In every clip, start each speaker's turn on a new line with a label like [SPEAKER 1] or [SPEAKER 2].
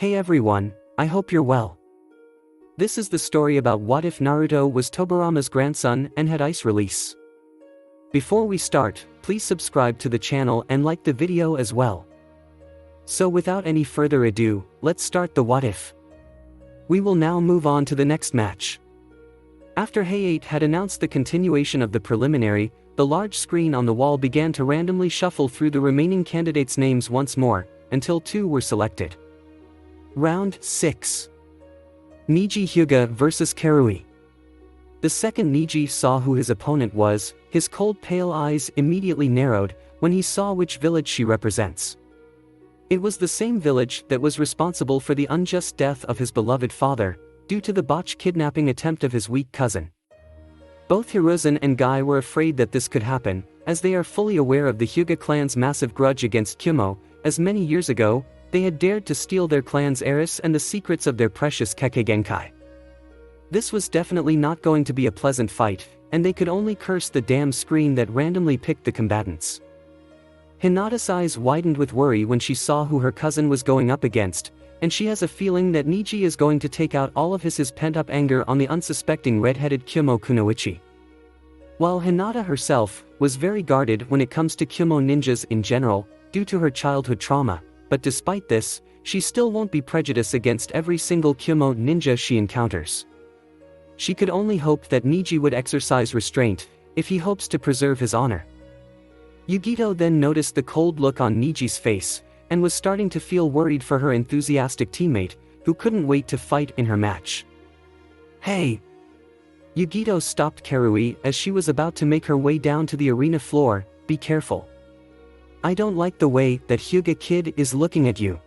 [SPEAKER 1] Hey everyone, I hope you're well. This is the story about what if Naruto was Tobirama's grandson and had ice release. Before we start, please subscribe to the channel and like the video as well. So without any further ado, let's start the what if. We will now move on to the next match. After Hayate had announced the continuation of the preliminary, the large screen on the wall began to randomly shuffle through the remaining candidates' names once more, until 2 were selected. Round 6. Niji Hyuga vs Karui. The second Niji saw who his opponent was, his cold pale eyes immediately narrowed when he saw which village she represents. It was the same village that was responsible for the unjust death of his beloved father, due to the botched kidnapping attempt of his weak cousin. Both Hiruzen and Guy were afraid that this could happen, as they are fully aware of the Hyuga clan's massive grudge against Kyumo, as many years ago, they had dared to steal their clan's heiress and the secrets of their precious Kekkei Genkai. This was definitely not going to be a pleasant fight, and they could only curse the damn screen that randomly picked the combatants. Hinata's eyes widened with worry when she saw who her cousin was going up against, and she has a feeling that Niji is going to take out all of his pent-up anger on the unsuspecting red-headed Kyumo Kunoichi. While Hinata herself was very guarded when it comes to Kyumo ninjas in general, due to her childhood trauma, but despite this, she still won't be prejudiced against every single Kyumo ninja she encounters. She could only hope that Niji would exercise restraint, if he hopes to preserve his honor. Yugito then noticed the cold look on Niji's face, and was starting to feel worried for her enthusiastic teammate, who couldn't wait to fight in her match. Hey! Yugito stopped Karui as she was about to make her way down to the arena floor. Be careful. I don't like the way that Hyuga kid is looking at you.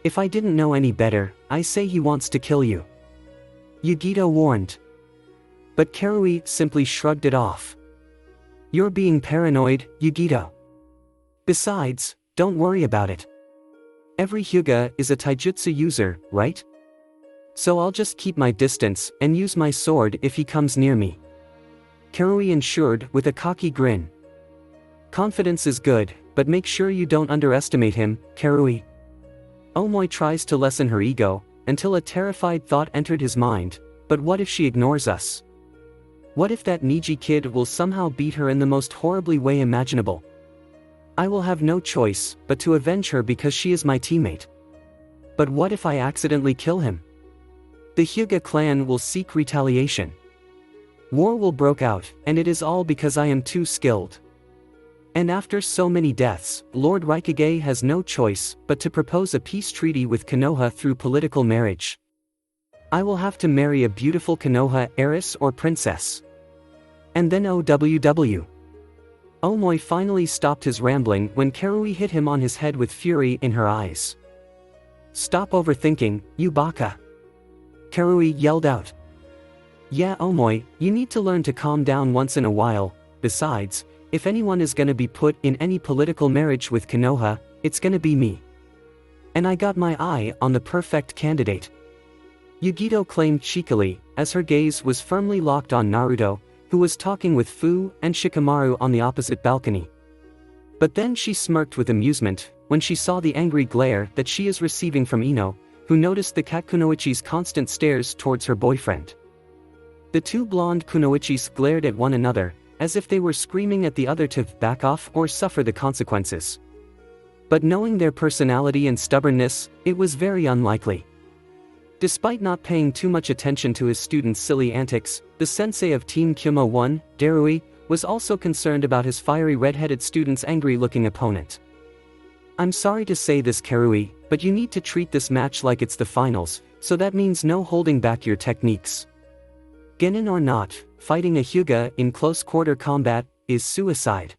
[SPEAKER 1] If I didn't know any better, I say he wants to kill you. Yugito warned. But Karui simply shrugged it off. You're being paranoid, Yugito. Besides, don't worry about it. Every Hyuga is a taijutsu user, right? So I'll just keep my distance and use my sword if he comes near me. Karui ensured with a cocky grin. Confidence is good, but make sure you don't underestimate him, Karui. Omoi tries to lessen her ego, until a terrified thought entered his mind, but what if she ignores us? What if that Niji kid will somehow beat her in the most horribly way imaginable? I will have no choice but to avenge her because she is my teammate. But what if I accidentally kill him? The Hyuga clan will seek retaliation. War will break out, and it is all because I am too skilled. And after so many deaths, Lord Raikage has no choice but to propose a peace treaty with Konoha through political marriage. I will have to marry a beautiful Konoha heiress or princess. And then OWW. Omoi finally stopped his rambling when Karui hit him on his head with fury in her eyes. Stop overthinking, you baka. Karui yelled out. Yeah, Omoi, you need to learn to calm down once in a while. Besides, if anyone is gonna be put in any political marriage with Konoha, it's gonna be me. And I got my eye on the perfect candidate. Yugito claimed cheekily, as her gaze was firmly locked on Naruto, who was talking with Fu and Shikamaru on the opposite balcony. But then she smirked with amusement, when she saw the angry glare that she is receiving from Ino, who noticed the cat Kunoichi's constant stares towards her boyfriend. The two blonde Kunoichis glared at one another, as if they were screaming at the other to back off or suffer the consequences. But knowing their personality and stubbornness, it was very unlikely. Despite not paying too much attention to his students' silly antics, the sensei of Team Kyumo 1, Darui, was also concerned about his fiery red-headed student's angry-looking opponent. I'm sorry to say this, Karui, but you need to treat this match like it's the finals, so that means no holding back your techniques. Genin or not, fighting a Hyuga in close-quarter combat is suicide.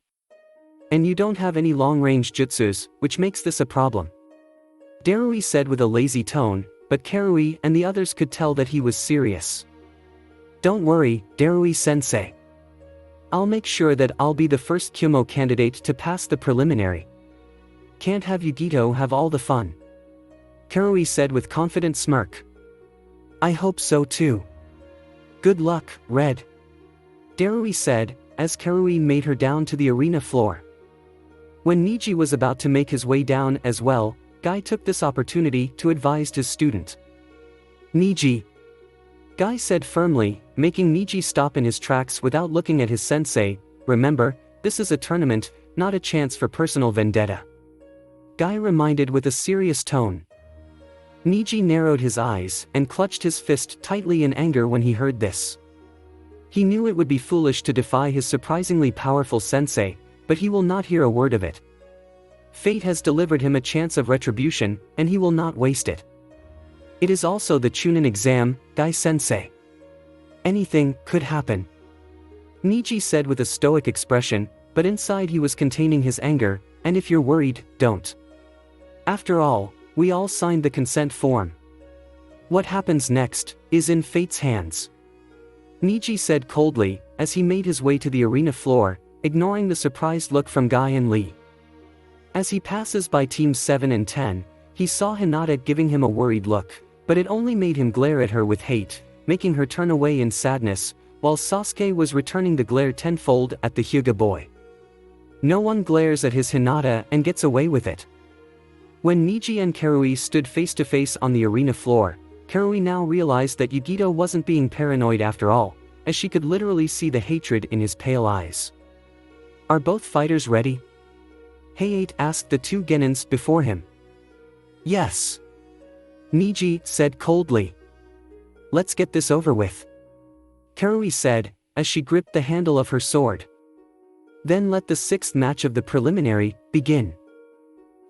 [SPEAKER 1] And you don't have any long-range jutsus, which makes this a problem. Darui said with a lazy tone, but Karui and the others could tell that he was serious. Don't worry, Darui-sensei. I'll make sure that I'll be the first Kyumo candidate to pass the preliminary. Can't have Yugito have all the fun. Karui said with confident smirk. I hope so too. Good luck, Red. Darui said, as Karui made her down to the arena floor. When Niji was about to make his way down as well, Guy took this opportunity to advise his student. Niji. Guy said firmly, making Niji stop in his tracks without looking at his sensei. Remember, this is a tournament, not a chance for personal vendetta. Guy reminded with a serious tone. Niji narrowed his eyes and clutched his fist tightly in anger when he heard this. He knew it would be foolish to defy his surprisingly powerful sensei, but he will not hear a word of it. Fate has delivered him a chance of retribution, and he will not waste it. It is also the Chunin exam, Guy-sensei. Anything could happen. Niji said with a stoic expression, but inside he was containing his anger, and if you're worried, don't. After all, we all signed the consent form. What happens next is in fate's hands. Niji said coldly, as he made his way to the arena floor, ignoring the surprised look from Guy and Lee. As he passes by teams 7 and 10, he saw Hinata giving him a worried look, but it only made him glare at her with hate, making her turn away in sadness, while Sasuke was returning the glare tenfold at the Hyuga boy. No one glares at his Hinata and gets away with it. When Niji and Karui stood face to face on the arena floor, Karui now realized that Yugito wasn't being paranoid after all, as she could literally see the hatred in his pale eyes. Are both fighters ready? Hayate asked the two genins before him. Yes. Niji said coldly. Let's get this over with. Karui said, as she gripped the handle of her sword. Then let the sixth match of the preliminary begin.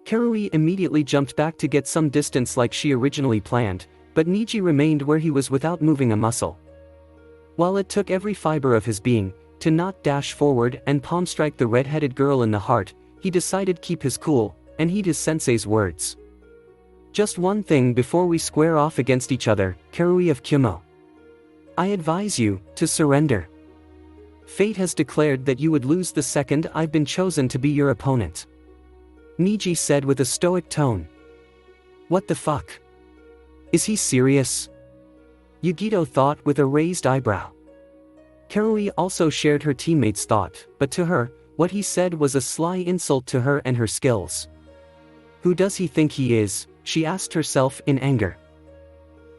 [SPEAKER 1] Karui immediately jumped back to get some distance like she originally planned, but Niji remained where he was without moving a muscle. While it took every fiber of his being to not dash forward and palm strike the red-headed girl in the heart, he decided to keep his cool and heed his sensei's words. Just one thing before we square off against each other, Karui of Kumo. I advise you to surrender. Fate has declared that you would lose the second I've been chosen to be your opponent. Niji said with a stoic tone. What the fuck? Is he serious? Yugito thought with a raised eyebrow. Karui also shared her teammate's thought, but to her, what he said was a sly insult to her and her skills. Who does he think he is? She asked herself in anger.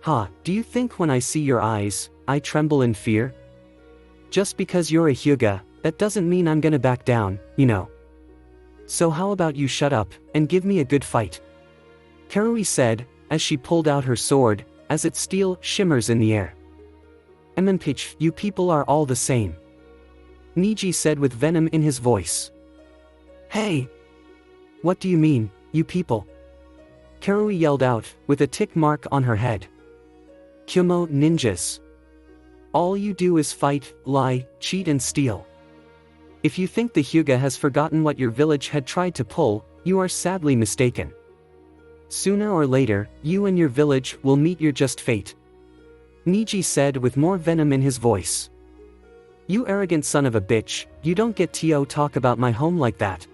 [SPEAKER 1] Do you think when I see your eyes, I tremble in fear? Just because you're a Hyuga, that doesn't mean I'm gonna back down, you know. So how about you shut up, and give me a good fight? Karui said, as she pulled out her sword, as its steel shimmers in the air. Pitch, you people are all the same. Niji said with venom in his voice. Hey! What do you mean, you people? Karui yelled out, with a tick mark on her head. Kumo ninjas. All you do is fight, lie, cheat and steal. If you think the Hyuga has forgotten what your village had tried to pull, you are sadly mistaken. Sooner or later, you and your village will meet your just fate. Niji said with more venom in his voice. You arrogant son of a bitch, you don't get to talk about my home like that.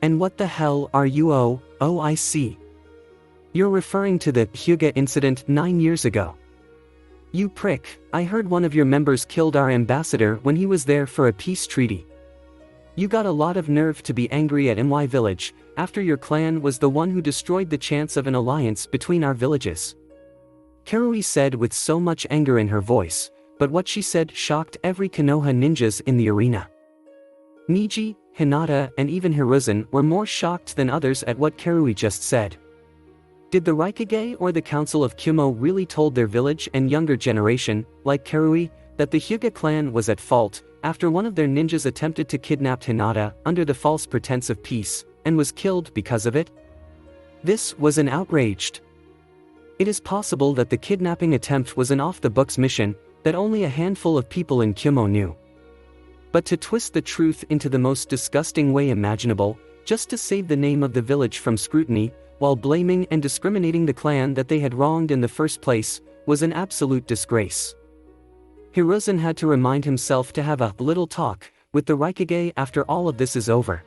[SPEAKER 1] And what the hell are you? Oh I see. You're referring to the Hyuga incident 9 years ago. You prick, I heard one of your members killed our ambassador when he was there for a peace treaty. You got a lot of nerve to be angry at my village, after your clan was the one who destroyed the chance of an alliance between our villages. Karui said with so much anger in her voice, but what she said shocked every Konoha ninjas in the arena. Niji, Hinata and even Hiruzen were more shocked than others at what Karui just said. Did the Raikage or the Council of Kumo really told their village and younger generation, like Karui, that the Hyuga clan was at fault, after one of their ninjas attempted to kidnap Hinata under the false pretense of peace, and was killed because of it? This was an outraged. It is possible that the kidnapping attempt was an off-the-books mission, that only a handful of people in Kumo knew. But to twist the truth into the most disgusting way imaginable, just to save the name of the village from scrutiny, while blaming and discriminating the clan that they had wronged in the first place, was an absolute disgrace. Hiruzen had to remind himself to have a little talk with the Raikage after all of this is over.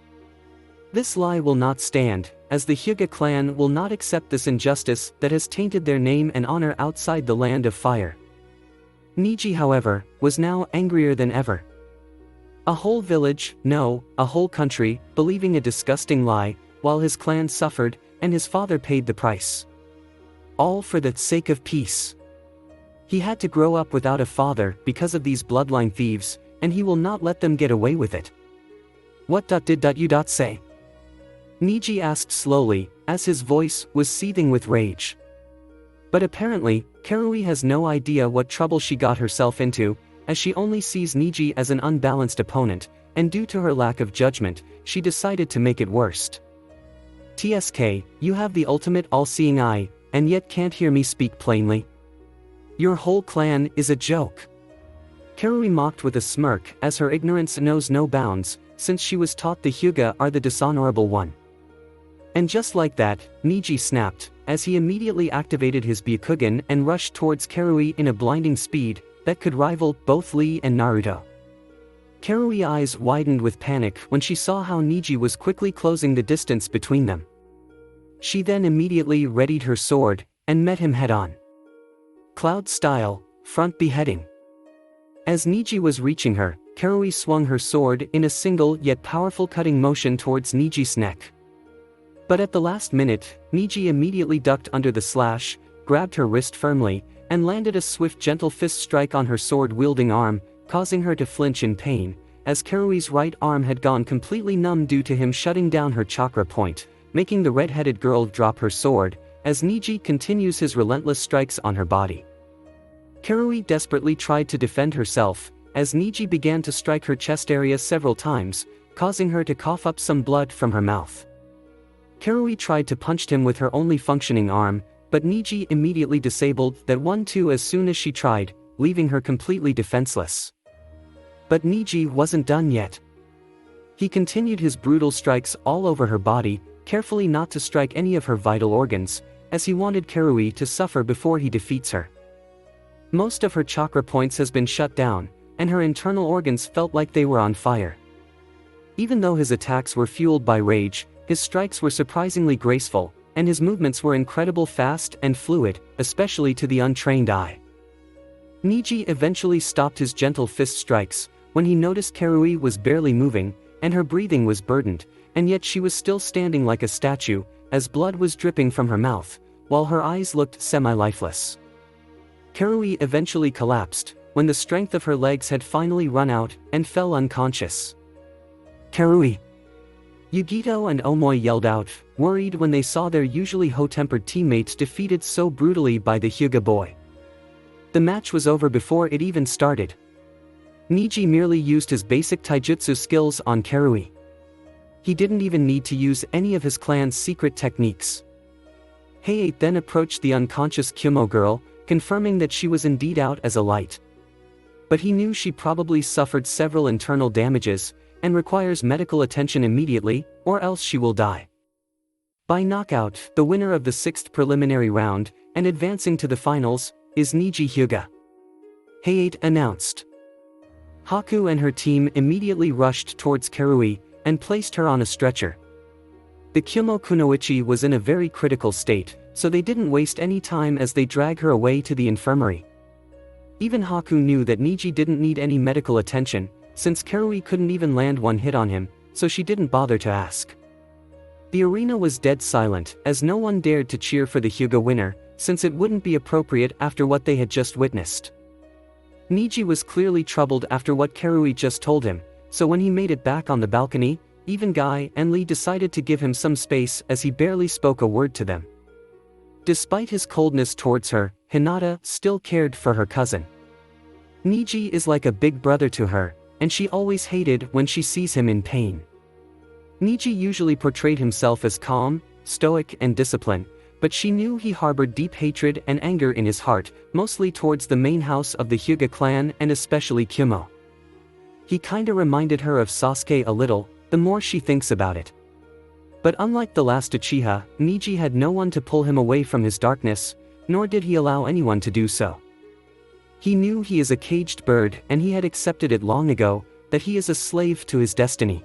[SPEAKER 1] This lie will not stand, as the Hyuga clan will not accept this injustice that has tainted their name and honor outside the land of fire. Niji, however, was now angrier than ever. A whole village, no, a whole country, believing a disgusting lie, while his clan suffered, and his father paid the price. All for the sake of peace. He had to grow up without a father because of these bloodline thieves, and he will not let them get away with it. What did you say? Niji asked slowly, as his voice was seething with rage. But apparently, Karui has no idea what trouble she got herself into, as she only sees Niji as an unbalanced opponent, and due to her lack of judgment, she decided to make it worse. TSK, you have the ultimate all-seeing eye, and yet can't hear me speak plainly? Your whole clan is a joke. Karui mocked with a smirk, as her ignorance knows no bounds, since she was taught the Hyuga are the dishonorable one. And just like that, Niji snapped, as he immediately activated his Byakugan and rushed towards Karui in a blinding speed that could rival both Lee and Naruto. Karui's eyes widened with panic when she saw how Niji was quickly closing the distance between them. She then immediately readied her sword and met him head-on. Cloud style, front beheading. As Niji was reaching her, Karui swung her sword in a single yet powerful cutting motion towards Niji's neck. But at the last minute, Niji immediately ducked under the slash, grabbed her wrist firmly, and landed a swift gentle fist strike on her sword-wielding arm, causing her to flinch in pain, as Karui's right arm had gone completely numb due to him shutting down her chakra point, making the red-headed girl drop her sword, as Niji continues his relentless strikes on her body. Karui desperately tried to defend herself, as Niji began to strike her chest area several times, causing her to cough up some blood from her mouth. Karui tried to punch him with her only functioning arm, but Niji immediately disabled that one too as soon as she tried, leaving her completely defenseless. But Niji wasn't done yet. He continued his brutal strikes all over her body, carefully not to strike any of her vital organs, as he wanted Karui to suffer before he defeats her. Most of her chakra points has been shut down, and her internal organs felt like they were on fire. Even though his attacks were fueled by rage, his strikes were surprisingly graceful, and his movements were incredibly fast and fluid, especially to the untrained eye. Niji eventually stopped his gentle fist strikes, when he noticed Karui was barely moving, and her breathing was burdened, and yet she was still standing like a statue, as blood was dripping from her mouth, while her eyes looked semi-lifeless. Karui eventually collapsed, when the strength of her legs had finally run out, and fell unconscious. Karui! Yugito and Omoi yelled out, worried when they saw their usually hot-tempered teammates defeated so brutally by the Hyuga boy. The match was over before it even started. Niji merely used his basic taijutsu skills on Karui. He didn't even need to use any of his clan's secret techniques. Heiei then approached the unconscious Kyumo girl, confirming that she was indeed out as a light. But he knew she probably suffered several internal damages, and requires medical attention immediately, or else she will die. By knockout, the winner of the 6th preliminary round, and advancing to the finals, is Niji Hyuga. Heiei announced. Haku and her team immediately rushed towards Karui, and placed her on a stretcher. The Kyumo Kunoichi was in a very critical state, so they didn't waste any time as they dragged her away to the infirmary. Even Haku knew that Niji didn't need any medical attention, since Karui couldn't even land one hit on him, so she didn't bother to ask. The arena was dead silent, as no one dared to cheer for the Hyuga winner, since it wouldn't be appropriate after what they had just witnessed. Niji was clearly troubled after what Karui just told him, so when he made it back on the balcony, even Guy and Lee decided to give him some space as he barely spoke a word to them. Despite his coldness towards her, Hinata still cared for her cousin. Niji is like a big brother to her, and she always hated when she sees him in pain. Niji usually portrayed himself as calm, stoic and disciplined, but she knew he harbored deep hatred and anger in his heart, mostly towards the main house of the Hyuga clan and especially Kyumo. He kinda reminded her of Sasuke a little, the more she thinks about it. But unlike the last Uchiha, Niji had no one to pull him away from his darkness, nor did he allow anyone to do so. He knew he is a caged bird and he had accepted it long ago, that he is a slave to his destiny.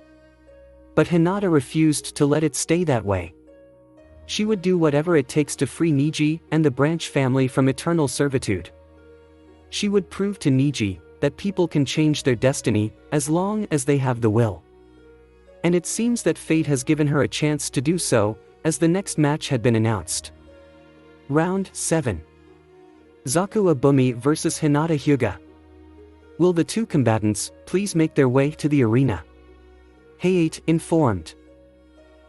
[SPEAKER 1] But Hinata refused to let it stay that way. She would do whatever it takes to free Niji and the branch family from eternal servitude. She would prove to Niji that people can change their destiny as long as they have the will. And it seems that fate has given her a chance to do so, as the next match had been announced. Round 7. Zaku Abumi vs Hinata Hyuga. Will the two combatants please make their way to the arena? Hayate informed.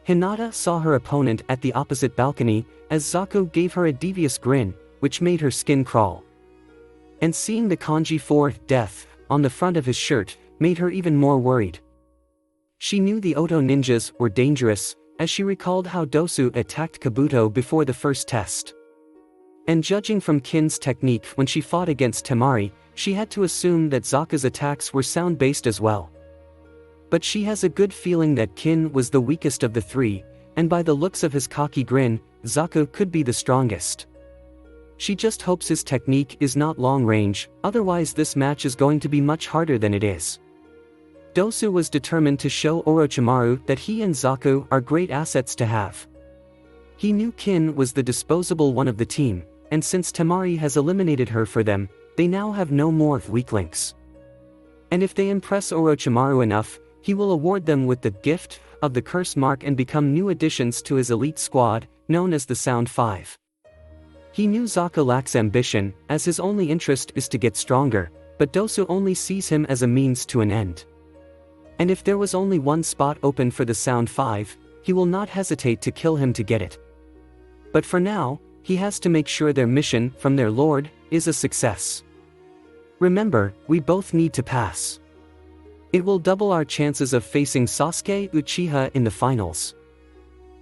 [SPEAKER 1] Hinata saw her opponent at the opposite balcony, as Zaku gave her a devious grin, which made her skin crawl. And seeing the kanji for death on the front of his shirt made her even more worried. She knew the Oto ninjas were dangerous, as she recalled how Dosu attacked Kabuto before the first test. And judging from Kin's technique when she fought against Temari, she had to assume that Zaku's attacks were sound-based as well. But she has a good feeling that Kin was the weakest of the three, and by the looks of his cocky grin, Zaku could be the strongest. She just hopes his technique is not long-range, otherwise this match is going to be much harder than it is. Dosu was determined to show Orochimaru that he and Zaku are great assets to have. He knew Kin was the disposable one of the team, and since Temari has eliminated her for them, they now have no more weak links. And if they impress Orochimaru enough, he will award them with the gift of the curse mark and become new additions to his elite squad, known as the Sound Five. He knew Zaku lacks ambition, as his only interest is to get stronger, but Dosu only sees him as a means to an end. And if there was only one spot open for the Sound Five, he will not hesitate to kill him to get it. But for now, he has to make sure their mission from their lord is a success. Remember, we both need to pass. It will double our chances of facing Sasuke Uchiha in the finals.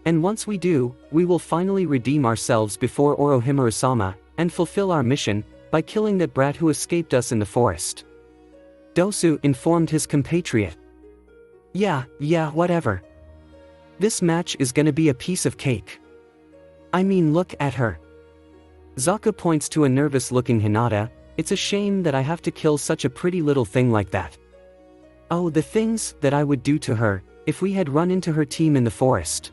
[SPEAKER 1] And once we do, we will finally redeem ourselves before Orochimaru-sama, and fulfill our mission, by killing that brat who escaped us in the forest. Dosu informed his compatriot. Yeah, whatever. This match is gonna be a piece of cake. I mean, look at her. Zaku points to a nervous-looking Hinata. It's a shame that I have to kill such a pretty little thing like that. Oh, the things that I would do to her, if we had run into her team in the forest.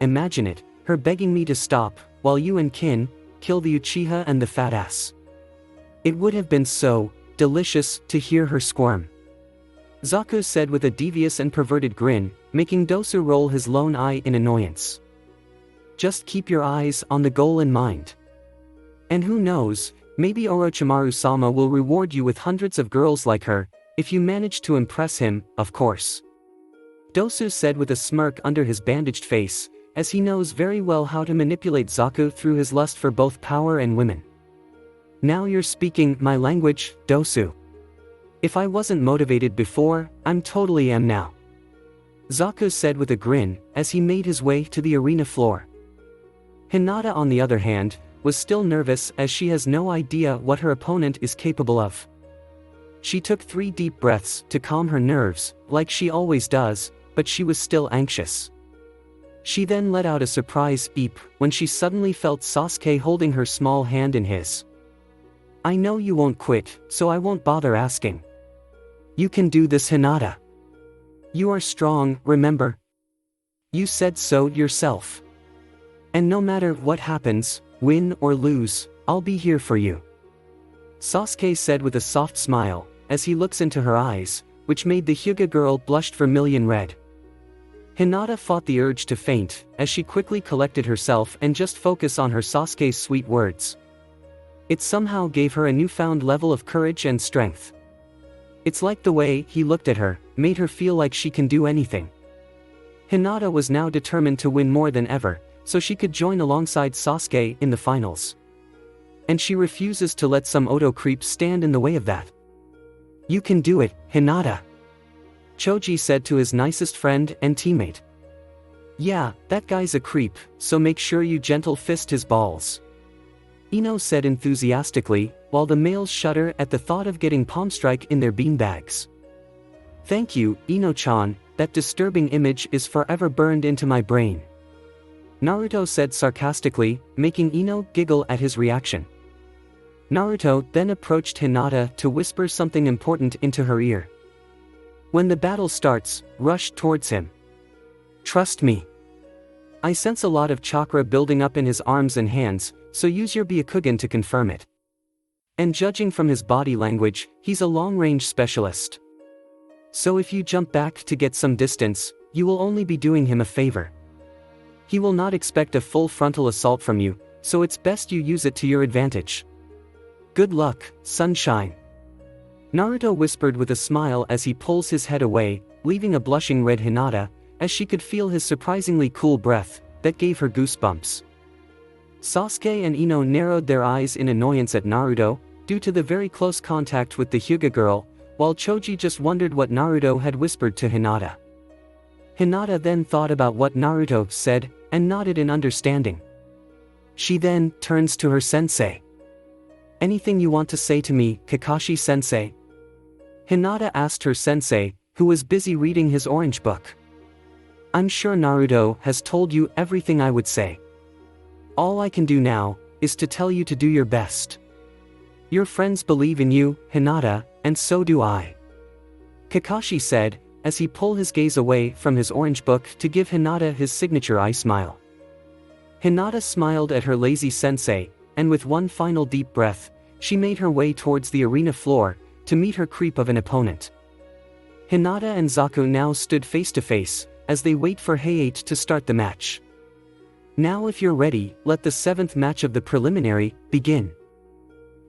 [SPEAKER 1] Imagine it, her begging me to stop, while you and Kin kill the Uchiha and the fat ass. It would have been so delicious to hear her squirm. Zaku said with a devious and perverted grin, making Dosu roll his lone eye in annoyance. Just keep your eyes on the goal in mind. And who knows, maybe Orochimaru-sama will reward you with hundreds of girls like her, if you manage to impress him, of course. Dosu said with a smirk under his bandaged face, as he knows very well how to manipulate Zaku through his lust for both power and women. Now you're speaking my language, Dosu. If I wasn't motivated before, I'm totally am now. Zaku said with a grin, as he made his way to the arena floor. Hinata, on the other hand, was still nervous as she has no idea what her opponent is capable of. She took 3 deep breaths to calm her nerves, like she always does, but she was still anxious. She then let out a surprise eep when she suddenly felt Sasuke holding her small hand in his. I know you won't quit, so I won't bother asking. You can do this, Hinata. You are strong, remember? You said so yourself. And no matter what happens, win or lose, I'll be here for you. Sasuke said with a soft smile, as he looks into her eyes, which made the Hyuga girl blush vermilion red. Hinata fought the urge to faint, as she quickly collected herself and just focused on her Sasuke's sweet words. It somehow gave her a newfound level of courage and strength. It's like the way he looked at her, made her feel like she can do anything. Hinata was now determined to win more than ever, so she could join alongside Sasuke in the finals. And she refuses to let some Oto creep stand in the way of that. You can do it, Hinata. Choji said to his nicest friend and teammate. Yeah, that guy's a creep, so make sure you gentle fist his balls. Ino said enthusiastically, while the males shudder at the thought of getting palm strike in their beanbags. Thank you, Ino-chan, that disturbing image is forever burned into my brain. Naruto said sarcastically, making Ino giggle at his reaction. Naruto then approached Hinata to whisper something important into her ear. When the battle starts, rush towards him. Trust me. I sense a lot of chakra building up in his arms and hands, so use your Byakugan to confirm it. And judging from his body language, he's a long-range specialist. So if you jump back to get some distance, you will only be doing him a favor. He will not expect a full frontal assault from you, so it's best you use it to your advantage. Good luck, sunshine. Naruto whispered with a smile as he pulls his head away, leaving a blushing red Hinata, as she could feel his surprisingly cool breath, that gave her goosebumps. Sasuke and Ino narrowed their eyes in annoyance at Naruto, due to the very close contact with the Hyuga girl, while Choji just wondered what Naruto had whispered to Hinata. Hinata then thought about what Naruto said, and nodded in understanding. She then turns to her sensei. Anything you want to say to me, Kakashi-sensei? Hinata asked her sensei, who was busy reading his orange book. I'm sure Naruto has told you everything I would say. All I can do now, is to tell you to do your best. Your friends believe in you, Hinata, and so do I. Kakashi said, as he pulled his gaze away from his orange book to give Hinata his signature eye smile. Hinata smiled at her lazy sensei, and with one final deep breath, she made her way towards the arena floor, to meet her creep of an opponent. Hinata and Zaku now stood face to face, as they wait for Hayate to start the match. Now if you're ready, let the 7th match of the preliminary begin.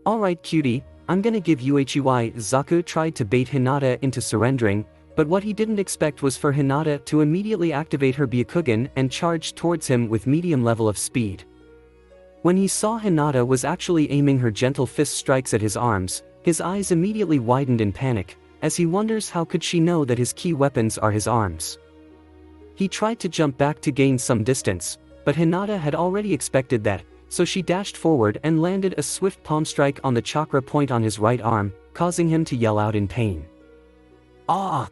[SPEAKER 1] Alright cutie, I'm gonna give you HUI. Zaku tried to bait Hinata into surrendering, but what he didn't expect was for Hinata to immediately activate her Byakugan and charge towards him with medium level of speed. When he saw Hinata was actually aiming her gentle fist strikes at his arms, his eyes immediately widened in panic, as he wonders how could she know that his key weapons are his arms. He tried to jump back to gain some distance, but Hinata had already expected that, so she dashed forward and landed a swift palm strike on the chakra point on his right arm, causing him to yell out in pain. Ah!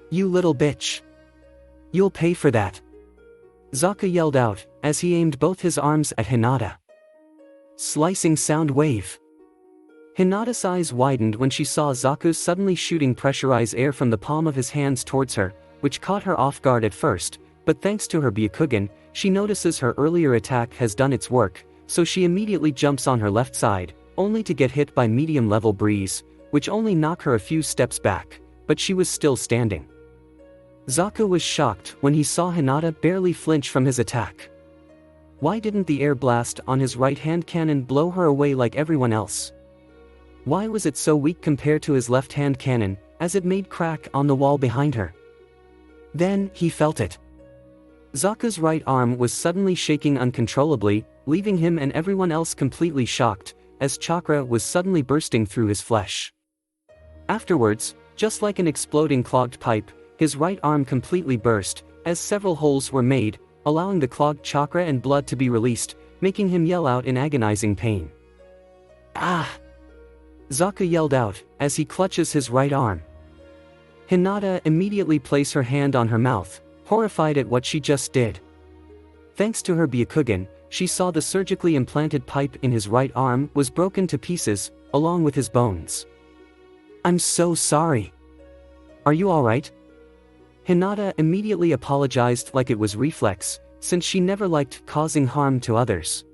[SPEAKER 1] You little bitch! You'll pay for that! Zaku yelled out, as he aimed both his arms at Hinata. Slicing sound wave. Hinata's eyes widened when she saw Zaku suddenly shooting pressurized air from the palm of his hands towards her, which caught her off guard at first, but thanks to her Byakugan, she notices her earlier attack has done its work, so she immediately jumps on her left side, only to get hit by medium-level breeze, which only knocked her a few steps back, but she was still standing. Zaku was shocked when he saw Hinata barely flinch from his attack. Why didn't the air blast on his right-hand cannon blow her away like everyone else? Why was it so weak compared to his left-hand cannon, as it made crack on the wall behind her? Then, he felt it. Zaku's right arm was suddenly shaking uncontrollably, leaving him and everyone else completely shocked, as chakra was suddenly bursting through his flesh. Afterwards, just like an exploding clogged pipe, his right arm completely burst, as several holes were made, allowing the clogged chakra and blood to be released, making him yell out in agonizing pain. Ah! Zaku yelled out, as he clutches his right arm. Hinata immediately placed her hand on her mouth, horrified at what she just did. Thanks to her Byakugan, she saw the surgically implanted pipe in his right arm was broken to pieces, along with his bones. I'm so sorry. Are you alright? Hinata immediately apologized like it was reflex, since she never liked causing harm to others.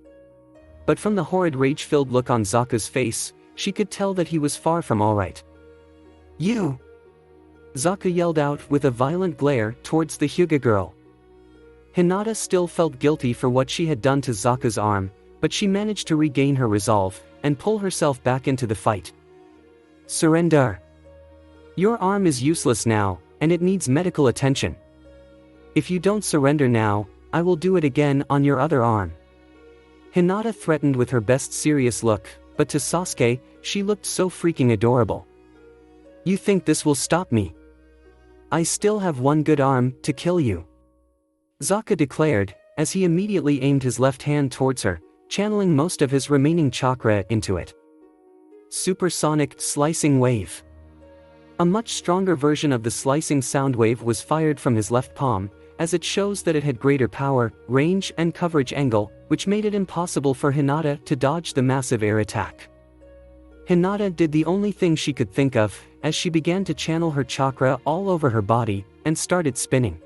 [SPEAKER 1] But from the horrid rage-filled look on Zaku's face, she could tell that he was far from alright. You! Zaku yelled out with a violent glare towards the Hyuga girl. Hinata still felt guilty for what she had done to Zaku's arm, but she managed to regain her resolve, and pull herself back into the fight. Surrender! Your arm is useless now, and it needs medical attention. If you don't surrender now, I will do it again on your other arm. Hinata threatened with her best serious look, but to Sasuke, she looked so freaking adorable. You think this will stop me? I still have one good arm to kill you. Zaku declared, as he immediately aimed his left hand towards her, channeling most of his remaining chakra into it. Supersonic slicing wave. A much stronger version of the slicing sound wave was fired from his left palm, as it shows that it had greater power, range and coverage angle, which made it impossible for Hinata to dodge the massive air attack. Hinata did the only thing she could think of, as she began to channel her chakra all over her body, and started spinning.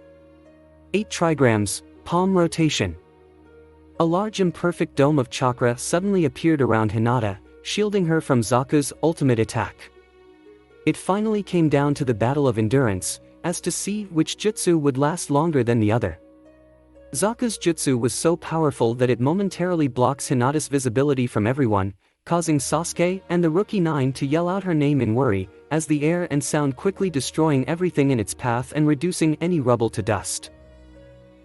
[SPEAKER 1] 8 trigrams, palm rotation. A large imperfect dome of chakra suddenly appeared around Hinata, shielding her from Zaku's ultimate attack. It finally came down to the battle of endurance, as to see which jutsu would last longer than the other. Zaku's jutsu was so powerful that it momentarily blocks Hinata's visibility from everyone, causing Sasuke and the Rookie 9 to yell out her name in worry, as the air and sound quickly destroying everything in its path and reducing any rubble to dust.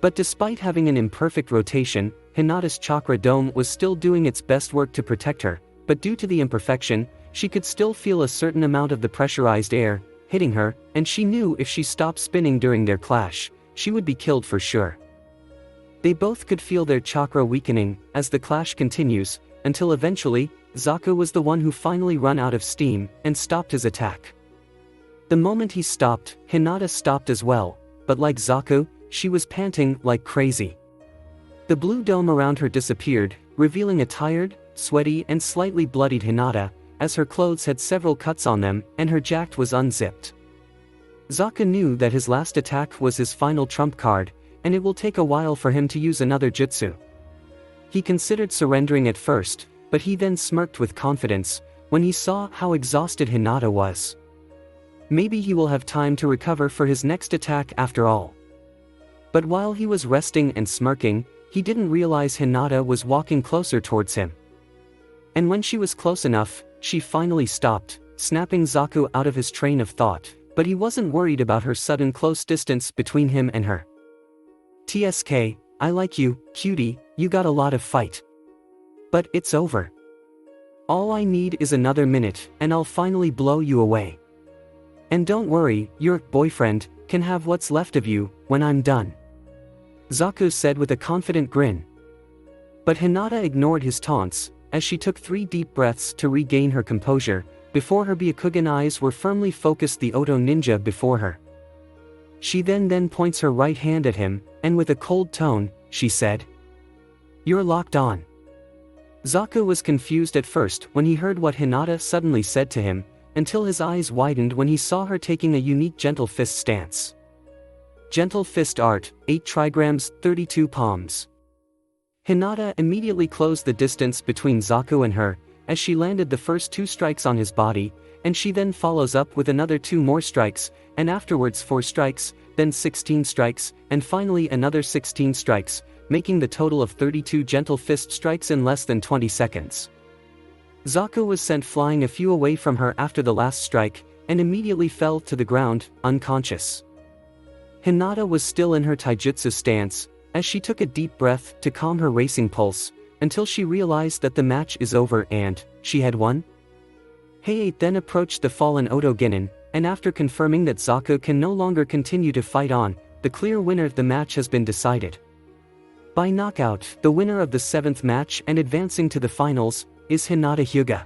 [SPEAKER 1] But despite having an imperfect rotation, Hinata's chakra dome was still doing its best work to protect her, but due to the imperfection, she could still feel a certain amount of the pressurized air hitting her, and she knew if she stopped spinning during their clash, she would be killed for sure. They both could feel their chakra weakening as the clash continues, until eventually, Zaku was the one who finally ran out of steam and stopped his attack. The moment he stopped, Hinata stopped as well, but like Zaku, she was panting like crazy. The blue dome around her disappeared, revealing a tired, sweaty and slightly bloodied Hinata, as her clothes had several cuts on them and her jacket was unzipped. Zaku knew that his last attack was his final trump card, and it will take a while for him to use another jutsu. He considered surrendering at first, but he then smirked with confidence when he saw how exhausted Hinata was. Maybe he will have time to recover for his next attack after all. But while he was resting and smirking, he didn't realize Hinata was walking closer towards him. And when she was close enough, she finally stopped, snapping Zaku out of his train of thought, but he wasn't worried about her sudden close distance between him and her. "TSK, I like you, cutie, you got a lot of fight. But it's over. All I need is another minute, and I'll finally blow you away. And don't worry, your boyfriend can have what's left of you when I'm done," Zaku said with a confident grin. But Hinata ignored his taunts, as she took 3 deep breaths to regain her composure, before her Byakugan eyes were firmly focused the Oto ninja before her. She then points her right hand at him, and with a cold tone, she said, "You're locked on." Zaku was confused at first when he heard what Hinata suddenly said to him, until his eyes widened when he saw her taking a unique gentle fist stance. Gentle fist art, 8 trigrams, 32 palms. Hinata immediately closed the distance between Zaku and her, as she landed the first 2 strikes on his body, and she then follows up with another 2 more strikes, and afterwards 4 strikes, then 16 strikes, and finally another 16 strikes, making the total of 32 gentle fist strikes in less than 20 seconds. Zaku was sent flying a few away from her after the last strike, and immediately fell to the ground, unconscious. Hinata was still in her taijutsu stance, as she took a deep breath to calm her racing pulse, until she realized that the match is over and she had won. Heiei then approached the fallen Oto Genin, and after confirming that Zaku can no longer continue to fight on, the clear winner of the match has been decided. By knockout, the winner of the 7th match and advancing to the finals is Hinata Hyuga.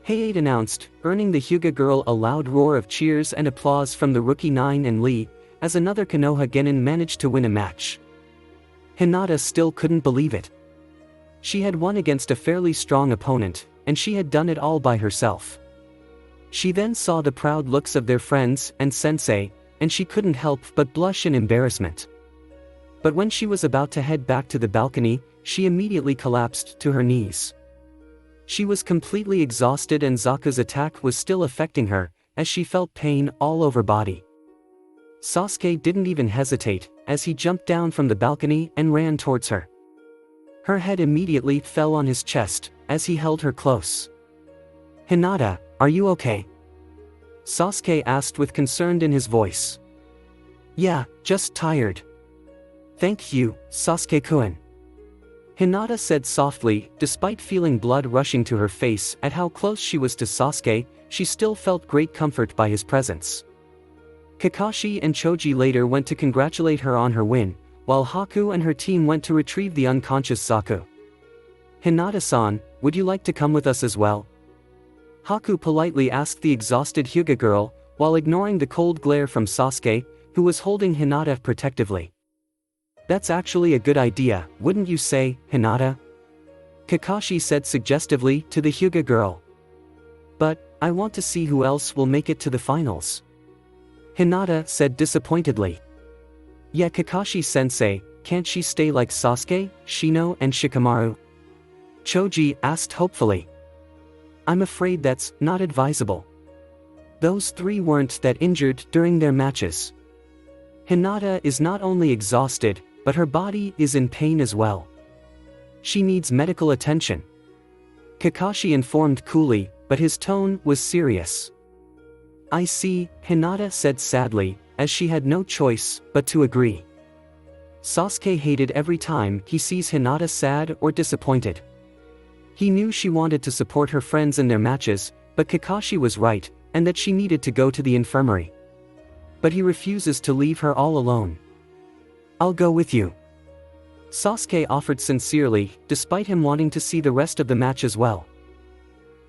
[SPEAKER 1] Heiei announced, earning the Hyuga girl a loud roar of cheers and applause from the Rookie 9 and Lee, as another Konoha Genin managed to win a match. Hinata still couldn't believe it. She had won against a fairly strong opponent, and she had done it all by herself. She then saw the proud looks of their friends and sensei, and she couldn't help but blush in embarrassment. But when she was about to head back to the balcony, she immediately collapsed to her knees. She was completely exhausted and Zaku's attack was still affecting her, as she felt pain all over body. Sasuke didn't even hesitate, as he jumped down from the balcony and ran towards her. Her head immediately fell on his chest, as he held her close. "Hinata, are you okay?" Sasuke asked with concern in his voice. "Yeah, just tired." "Thank you, Sasuke-kun," Hinata said softly. Despite feeling blood rushing to her face at how close she was to Sasuke, she still felt great comfort by his presence. Kakashi and Choji later went to congratulate her on her win, while Haku and her team went to retrieve the unconscious Zaku. "Hinata-san, would you like to come with us as well?" Haku politely asked the exhausted Hyuga girl, while ignoring the cold glare from Sasuke, who was holding Hinata protectively. "That's actually a good idea, wouldn't you say, Hinata?" Kakashi said suggestively to the Hyuga girl. "But I want to see who else will make it to the finals," Hinata said disappointedly. "Yeah, Kakashi-sensei, can't she stay like Sasuke, Shino and Shikamaru?" Choji asked hopefully. "I'm afraid that's not advisable. Those 3 weren't that injured during their matches. Hinata is not only exhausted, but her body is in pain as well. She needs medical attention. Kakashi informed coolly, but his tone was serious. I see, Hinata said sadly, as she had no choice but to agree. Sasuke hated every time he sees Hinata sad or disappointed. He knew she wanted to support her friends in their matches, but Kakashi was right, and that she needed to go to the infirmary. But he refuses to leave her all alone. I'll go with you, Sasuke offered sincerely, despite him wanting to see the rest of the match as well.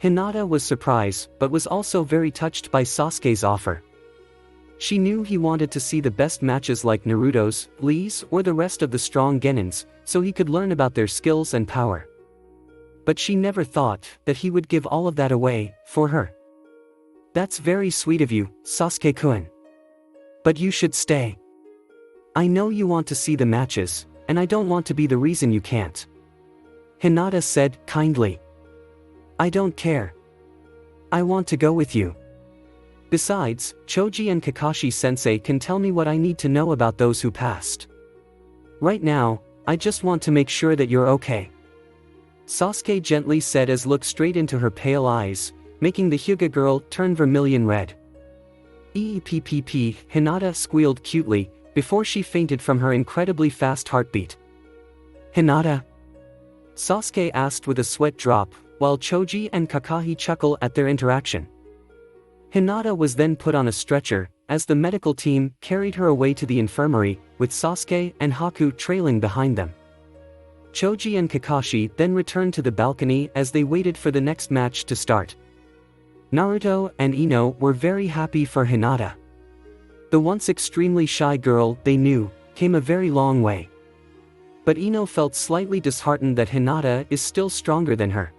[SPEAKER 1] Hinata was surprised, but was also very touched by Sasuke's offer. She knew he wanted to see the best matches like Naruto's, Lee's, or the rest of the strong genins, so he could learn about their skills and power. But she never thought that he would give all of that away for her. That's very sweet of you, Sasuke-kun. But you should stay. I know you want to see the matches, and I don't want to be the reason you can't. Hinata said kindly. I don't care. I want to go with you. Besides, Choji and Kakashi-sensei can tell me what I need to know about those who passed. Right now, I just want to make sure that you're okay. Sasuke gently said as looked straight into her pale eyes, making the Hyuga girl turn vermilion red. Eeppp, Hinata squealed cutely, before she fainted from her incredibly fast heartbeat. Hinata? Sasuke asked with a sweat drop, while Choji and Kakashi chuckle at their interaction. Hinata was then put on a stretcher, as the medical team carried her away to the infirmary, with Sasuke and Haku trailing behind them. Choji and Kakashi then returned to the balcony as they waited for the next match to start. Naruto and Ino were very happy for Hinata. The once extremely shy girl they knew came a very long way. But Ino felt slightly disheartened that Hinata is still stronger than her.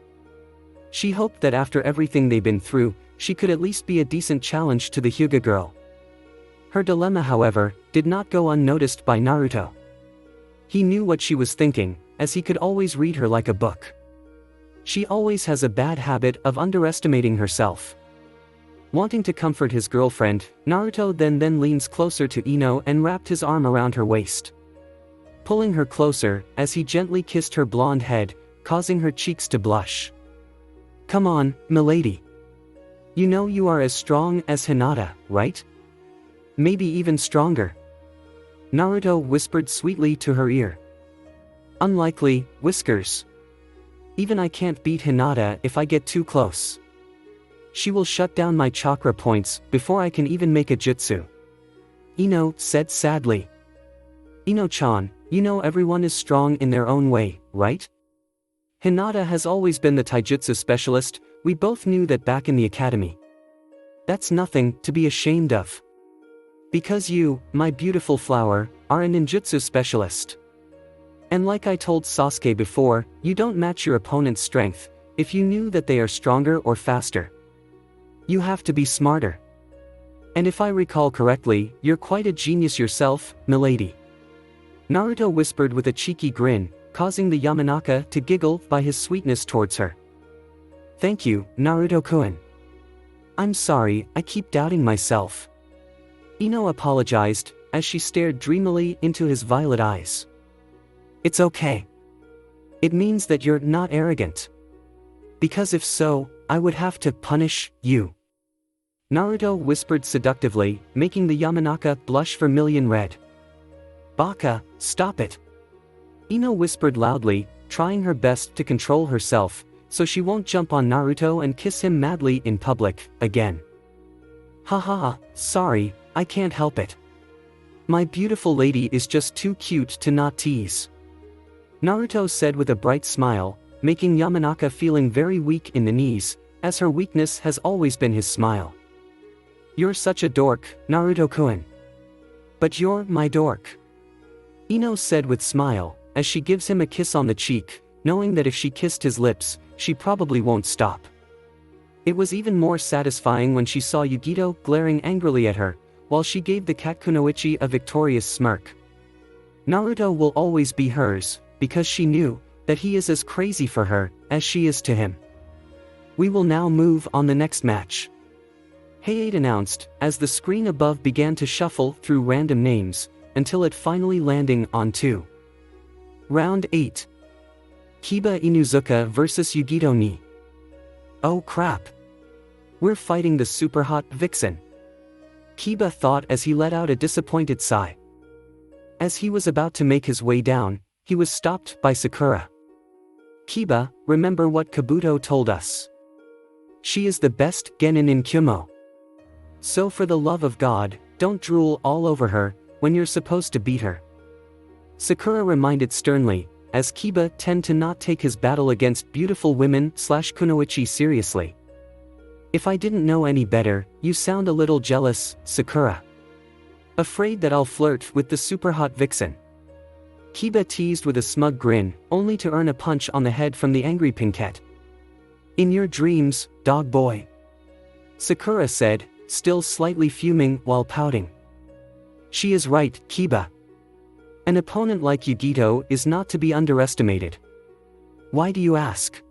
[SPEAKER 1] She hoped that after everything they've been through, she could at least be a decent challenge to the Hyuga girl. Her dilemma, however, did not go unnoticed by Naruto. He knew what she was thinking, as he could always read her like a book. She always has a bad habit of underestimating herself. Wanting to comfort his girlfriend, Naruto then leans closer to Ino and wrapped his arm around her waist, pulling her closer as he gently kissed her blonde head, causing her cheeks to blush. Come on, milady. You know you are as strong as Hinata, right? Maybe even stronger. Naruto whispered sweetly to her ear. Unlikely, Whiskers. Even I can't beat Hinata if I get too close. She will shut down my chakra points before I can even make a jutsu. Ino said sadly. Ino-chan, you know everyone is strong in their own way, right? Hinata has always been the taijutsu specialist, we both knew that back in the academy. That's nothing to be ashamed of. Because you, my beautiful flower, are a ninjutsu specialist. And like I told Sasuke before, you don't match your opponent's strength, if you knew that they are stronger or faster. You have to be smarter. And if I recall correctly, you're quite a genius yourself, milady. Naruto whispered with a cheeky grin, causing the Yamanaka to giggle by his sweetness towards her. Thank you, Naruto-kun. I'm sorry, I keep doubting myself. Ino apologized, as she stared dreamily into his violet eyes. It's okay. It means that you're not arrogant. Because if so, I would have to punish you. Naruto whispered seductively, making the Yamanaka blush vermilion red. Baka, stop it. Ino whispered loudly, trying her best to control herself, so she won't jump on Naruto and kiss him madly in public, again. Haha, sorry, I can't help it. My beautiful lady is just too cute to not tease. Naruto said with a bright smile, making Yamanaka feeling very weak in the knees, as her weakness has always been his smile. You're such a dork, Naruto-kun. But you're my dork. Ino said with smile, as she gives him a kiss on the cheek, knowing that if she kissed his lips, she probably won't stop. It was even more satisfying when she saw Yugito glaring angrily at her, while she gave the Katkunoichi a victorious smirk. Naruto will always be hers, because she knew that he is as crazy for her as she is to him. We will now move on the next match. Hayate announced, as the screen above began to shuffle through random names, until it finally landing on 2. Round 8. Kiba Inuzuka vs Yugito ni. Oh crap. We're fighting the super hot vixen. Kiba thought as he let out a disappointed sigh. As he was about to make his way down, he was stopped by Sakura. Kiba, remember what Kabuto told us. She is the best genin in Kyumo. So for the love of God, don't drool all over her, when you're supposed to beat her. Sakura reminded sternly, as Kiba tend to not take his battle against beautiful women / kunoichi seriously. If I didn't know any better, you sound a little jealous, Sakura. Afraid that I'll flirt with the super hot vixen. Kiba teased with a smug grin, only to earn a punch on the head from the angry Pinkette. In your dreams, dog boy. Sakura said, still slightly fuming while pouting. She is right, Kiba. An opponent like Yugito is not to be underestimated. Why do you ask?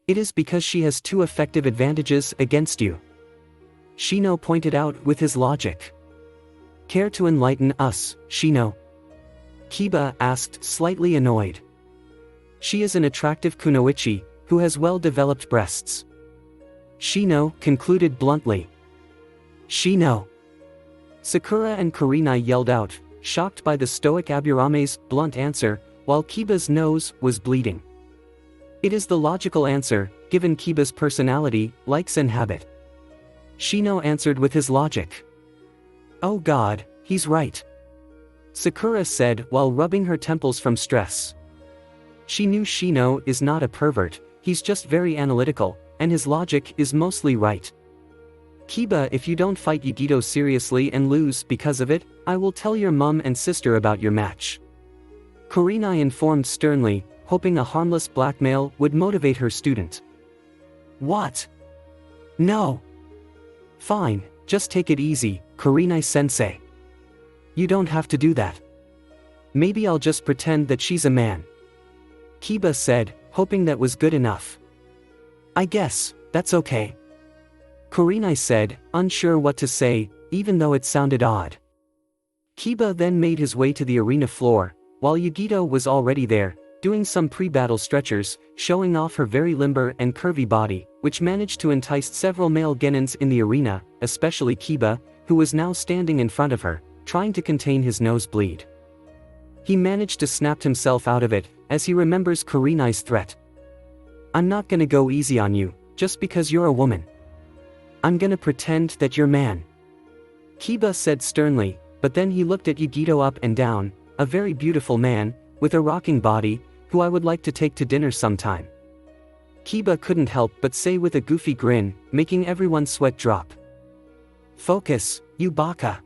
[SPEAKER 1] It is because she has 2 effective advantages against you. Shino pointed out with his logic. Care to enlighten us, Shino? Kiba asked, slightly annoyed. She is an attractive kunoichi, who has well-developed breasts. Shino concluded bluntly. Shino. Sakura and Kurenai yelled out, shocked by the stoic Aburame's blunt answer, while Kiba's nose was bleeding. It is the logical answer, given Kiba's personality, likes and habit. Shino answered with his logic. Oh God, he's right. Sakura said while rubbing her temples from stress. She knew Shino is not a pervert, he's just very analytical, and his logic is mostly right. Kiba, if you don't fight Yugito seriously and lose because of it, I will tell your mum and sister about your match. Kurenai informed sternly, hoping a harmless blackmail would motivate her student. What? No. Fine, just take it easy, Kurenai-sensei. You don't have to do that. Maybe I'll just pretend that she's a man. Kiba said, hoping that was good enough. I guess, that's okay. Kurenai said, unsure what to say, even though it sounded odd. Kiba then made his way to the arena floor, while Yugito was already there, doing some pre-battle stretchers, showing off her very limber and curvy body, which managed to entice several male genins in the arena, especially Kiba, who was now standing in front of her, trying to contain his nosebleed. He managed to snap himself out of it, as he remembers Kurenai's threat. I'm not gonna go easy on you, just because you're a woman. I'm gonna pretend that you're man. Kiba said sternly, but then he looked at Yugito up and down, a very beautiful man, with a rocking body, who I would like to take to dinner sometime. Kiba couldn't help but say with a goofy grin, making everyone's sweat drop. Focus, you baka.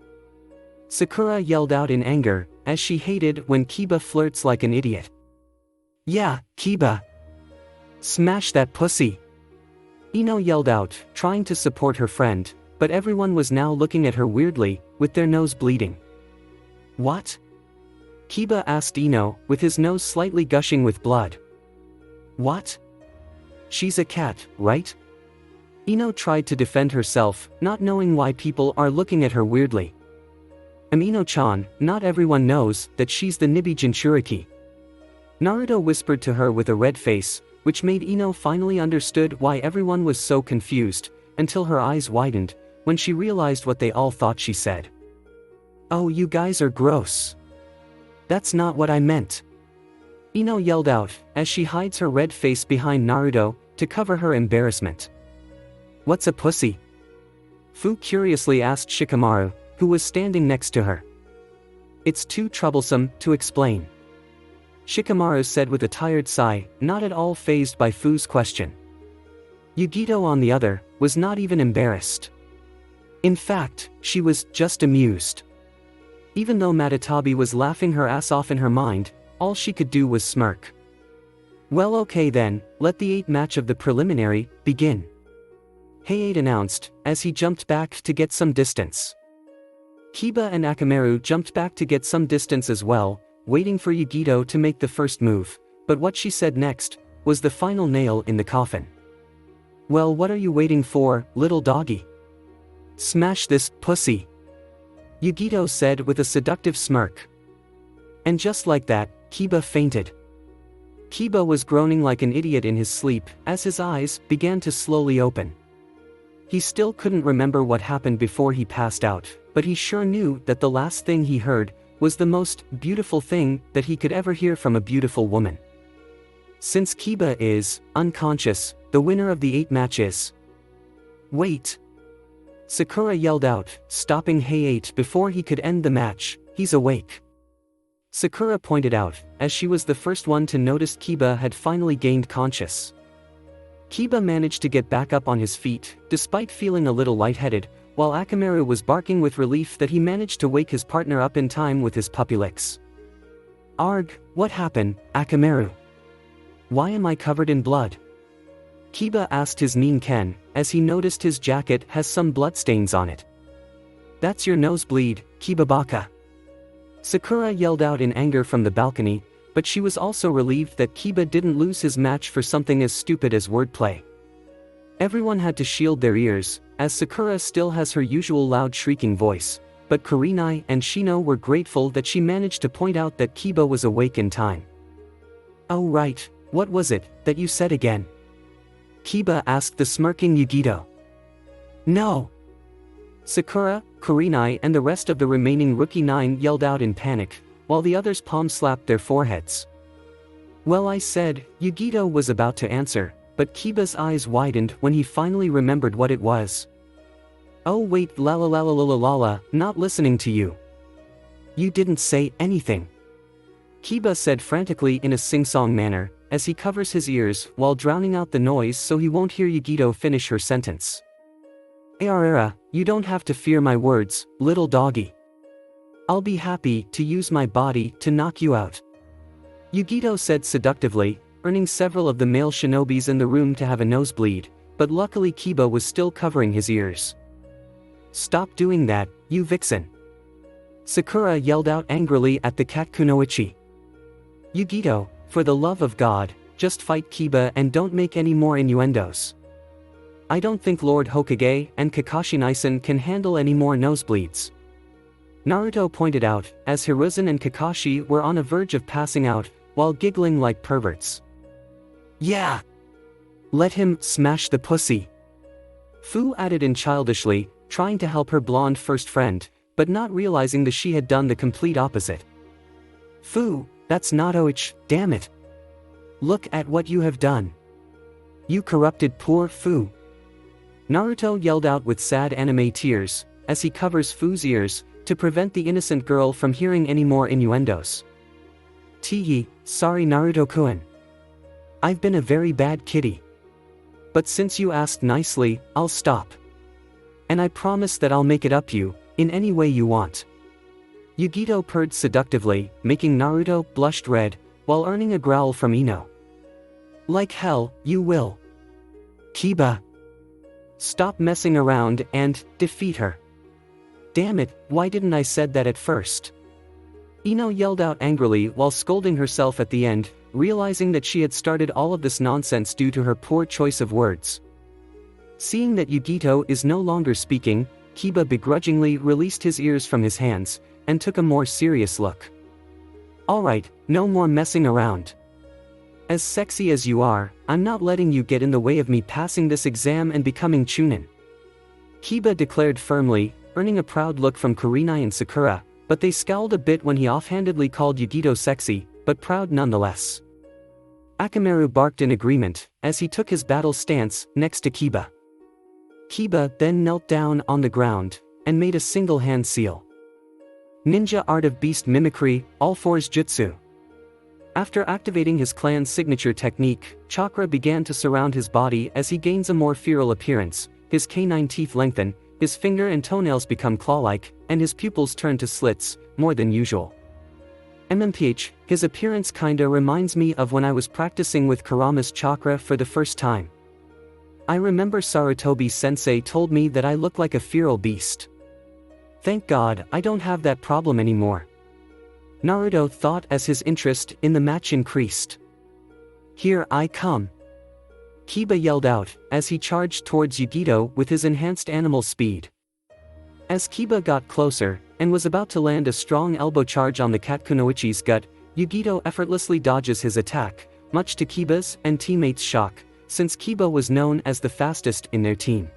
[SPEAKER 1] Sakura yelled out in anger, as she hated when Kiba flirts like an idiot. Yeah, Kiba. Smash that pussy. Ino yelled out, trying to support her friend, but everyone was now looking at her weirdly, with their nose bleeding. What? Kiba asked Ino, with his nose slightly gushing with blood. What? She's a cat, right? Ino tried to defend herself, not knowing why people are looking at her weirdly. Ino-chan, not everyone knows that she's the Nibi Jinchuriki. Naruto whispered to her with a red face, which made Ino finally understood why everyone was so confused, until her eyes widened, when she realized what they all thought she said. Oh, you guys are gross. That's not what I meant. Ino yelled out, as she hides her red face behind Naruto, to cover her embarrassment. What's a pussy? Fu curiously asked Shikamaru, who was standing next to her. It's too troublesome to explain. Shikamaru said with a tired sigh, not at all fazed by Fu's question. Yugito, on the other, was not even embarrassed. In fact, she was just amused. Even though Matatabi was laughing her ass off in her mind, all she could do was smirk. Well, okay then, let the 8th match of the preliminary begin. Hey-8 announced, as he jumped back to get some distance. Kiba and Akamaru jumped back to get some distance as well, waiting for Yugito to make the first move, but what she said next was the final nail in the coffin. Well, what are you waiting for, little doggy? Smash this pussy. Yugito said with a seductive smirk. And just like that, Kiba fainted. Kiba was groaning like an idiot in his sleep as his eyes began to slowly open. He still couldn't remember what happened before he passed out, but he sure knew that the last thing he heard was the most beautiful thing that he could ever hear from a beautiful woman. Since Kiba is unconscious, the winner of the 8 matches. Wait! Sakura yelled out, stopping Hay-8 before he could end the match. He's awake. Sakura pointed out, as she was the first one to notice Kiba had finally gained conscious. Kiba managed to get back up on his feet, despite feeling a little lightheaded, while Akamaru was barking with relief that he managed to wake his partner up in time with his puppy licks. Arg, what happened, Akamaru? Why am I covered in blood? Kiba asked his Nen-ken, as he noticed his jacket has some bloodstains on it. That's your nosebleed, Kibabaka. Sakura yelled out in anger from the balcony, but she was also relieved that Kiba didn't lose his match for something as stupid as wordplay. Everyone had to shield their ears, as Sakura still has her usual loud shrieking voice, but Kurenai and Shino were grateful that she managed to point out that Kiba was awake in time. Oh right, what was it that you said again? Kiba asked the smirking Yugito. No! Sakura, Kurenai and the rest of the remaining Rookie 9 yelled out in panic, while the others palm-slapped their foreheads. Well, I said, Yugito was about to answer, but Kiba's eyes widened when he finally remembered what it was. Oh wait, la la la la la la la, not listening to you. You didn't say anything. Kiba said frantically in a sing-song manner, as he covers his ears while drowning out the noise so he won't hear Yugito finish her sentence. Era, you don't have to fear my words, little doggy. I'll be happy to use my body to knock you out. Yugito said seductively, earning several of the male shinobis in the room to have a nosebleed, but luckily Kiba was still covering his ears. Stop doing that, you vixen. Sakura yelled out angrily at the cat Kunoichi. Yugito, for the love of God, just fight Kiba and don't make any more innuendos. I don't think Lord Hokage and Kakashi Nissen can handle any more nosebleeds. Naruto pointed out, as Hiruzen and Kakashi were on the verge of passing out, while giggling like perverts. Yeah! Let him smash the pussy. Fu added in childishly, trying to help her blonde first friend, but not realizing that she had done the complete opposite. Fu, that's not Oich, damn it. Look at what you have done. You corrupted poor Fu. Naruto yelled out with sad anime tears, as he covers Fu's ears, to prevent the innocent girl from hearing any more innuendos. Teehee, sorry Naruto-kun. I've been a very bad kitty. But since you asked nicely, I'll stop. And I promise that I'll make it up you, in any way you want. Yugito purred seductively, making Naruto blushed red, while earning a growl from Ino. Like hell, you will. Kiba. Stop messing around and defeat her. Damn it, why didn't I said that at first? Ino yelled out angrily while scolding herself at the end, realizing that she had started all of this nonsense due to her poor choice of words. Seeing that Yugito is no longer speaking, Kiba begrudgingly released his ears from his hands, and took a more serious look. Alright, no more messing around. As sexy as you are, I'm not letting you get in the way of me passing this exam and becoming Chunin. Kiba declared firmly, earning a proud look from Kurenai and Sakura, but they scowled a bit when he offhandedly called Yugito sexy, but proud nonetheless. Akamaru barked in agreement, as he took his battle stance next to Kiba. Kiba then knelt down on the ground, and made a single hand seal. Ninja Art of Beast Mimicry, All Fours Jutsu. After activating his clan's signature technique, chakra began to surround his body as he gains a more feral appearance, his canine teeth lengthen, his finger and toenails become claw-like, and his pupils turn to slits, more than usual. MMPH, his appearance kinda reminds me of when I was practicing with Kurama's chakra for the first time. I remember Sarutobi-sensei told me that I look like a feral beast. Thank God, I don't have that problem anymore. Naruto thought as his interest in the match increased. Here I come. Kiba yelled out, as he charged towards Yugito with his enhanced animal speed. As Kiba got closer, and was about to land a strong elbow charge on the cat Kunoichi's gut, Yugito effortlessly dodges his attack, much to Kiba's and teammates' shock, since Kiba was known as the fastest in their team.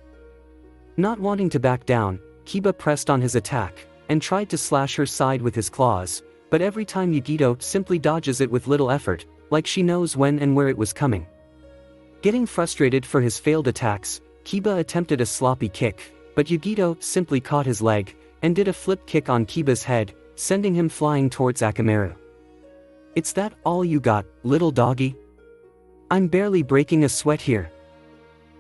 [SPEAKER 1] Not wanting to back down, Kiba pressed on his attack, and tried to slash her side with his claws, but every time Yugito simply dodges it with little effort, like she knows when and where it was coming. Getting frustrated for his failed attacks, Kiba attempted a sloppy kick, but Yugito simply caught his leg, and did a flip kick on Kiba's head, sending him flying towards Akamaru. "It's that all you got, little doggy? I'm barely breaking a sweat here,"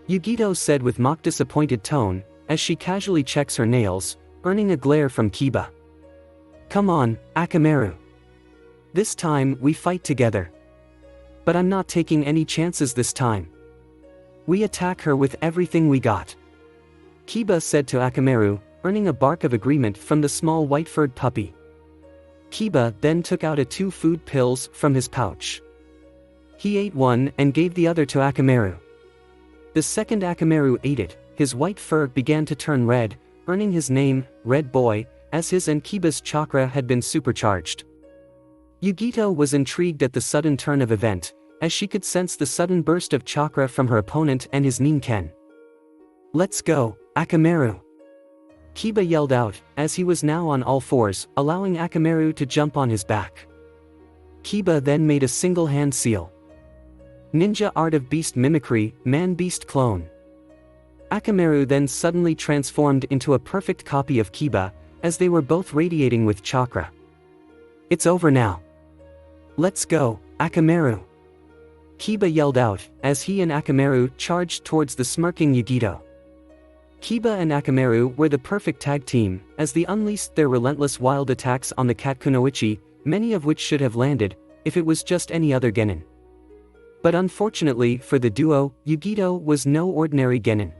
[SPEAKER 1] Yugito said with mock disappointed tone, as she casually checks her nails, earning a glare from Kiba. "Come on, Akamaru. This time we fight together. But I'm not taking any chances this time. We attack her with everything we got," Kiba said to Akamaru, earning a bark of agreement from the small white-furred puppy. Kiba then took out 2 food pills from his pouch. He ate one and gave the other to Akamaru. The second Akamaru ate it, his white fur began to turn red, earning his name, Red Boy, as his and Kiba's chakra had been supercharged. Yugito was intrigued at the sudden turn of event, as she could sense the sudden burst of chakra from her opponent and his Ninken. "Let's go, Akamaru!" Kiba yelled out, as he was now on all fours, allowing Akamaru to jump on his back. Kiba then made a single hand seal. Ninja art of beast mimicry, man-beast clone. Akamaru then suddenly transformed into a perfect copy of Kiba, as they were both radiating with chakra. "It's over now. Let's go, Akamaru!" Kiba yelled out, as he and Akamaru charged towards the smirking Yugito. Kiba and Akamaru were the perfect tag team, as they unleashed their relentless wild attacks on the cat Kunoichi, many of which should have landed, if it was just any other genin. But unfortunately for the duo, Yugito was no ordinary genin.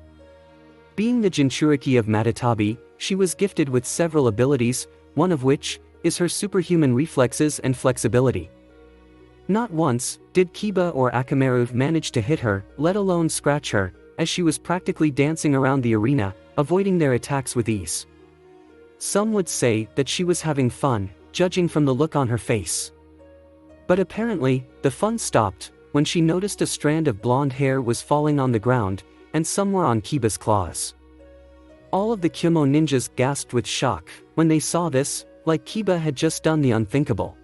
[SPEAKER 1] Being the Jinchuriki of Matatabi, she was gifted with several abilities, one of which is her superhuman reflexes and flexibility. Not once did Kiba or Akamaru manage to hit her, let alone scratch her, as she was practically dancing around the arena, avoiding their attacks with ease. Some would say that she was having fun, judging from the look on her face. But apparently, the fun stopped when she noticed a strand of blonde hair was falling on the ground, and some were on Kiba's claws. All of the Kyomo ninjas gasped with shock when they saw this, like Kiba had just done the unthinkable.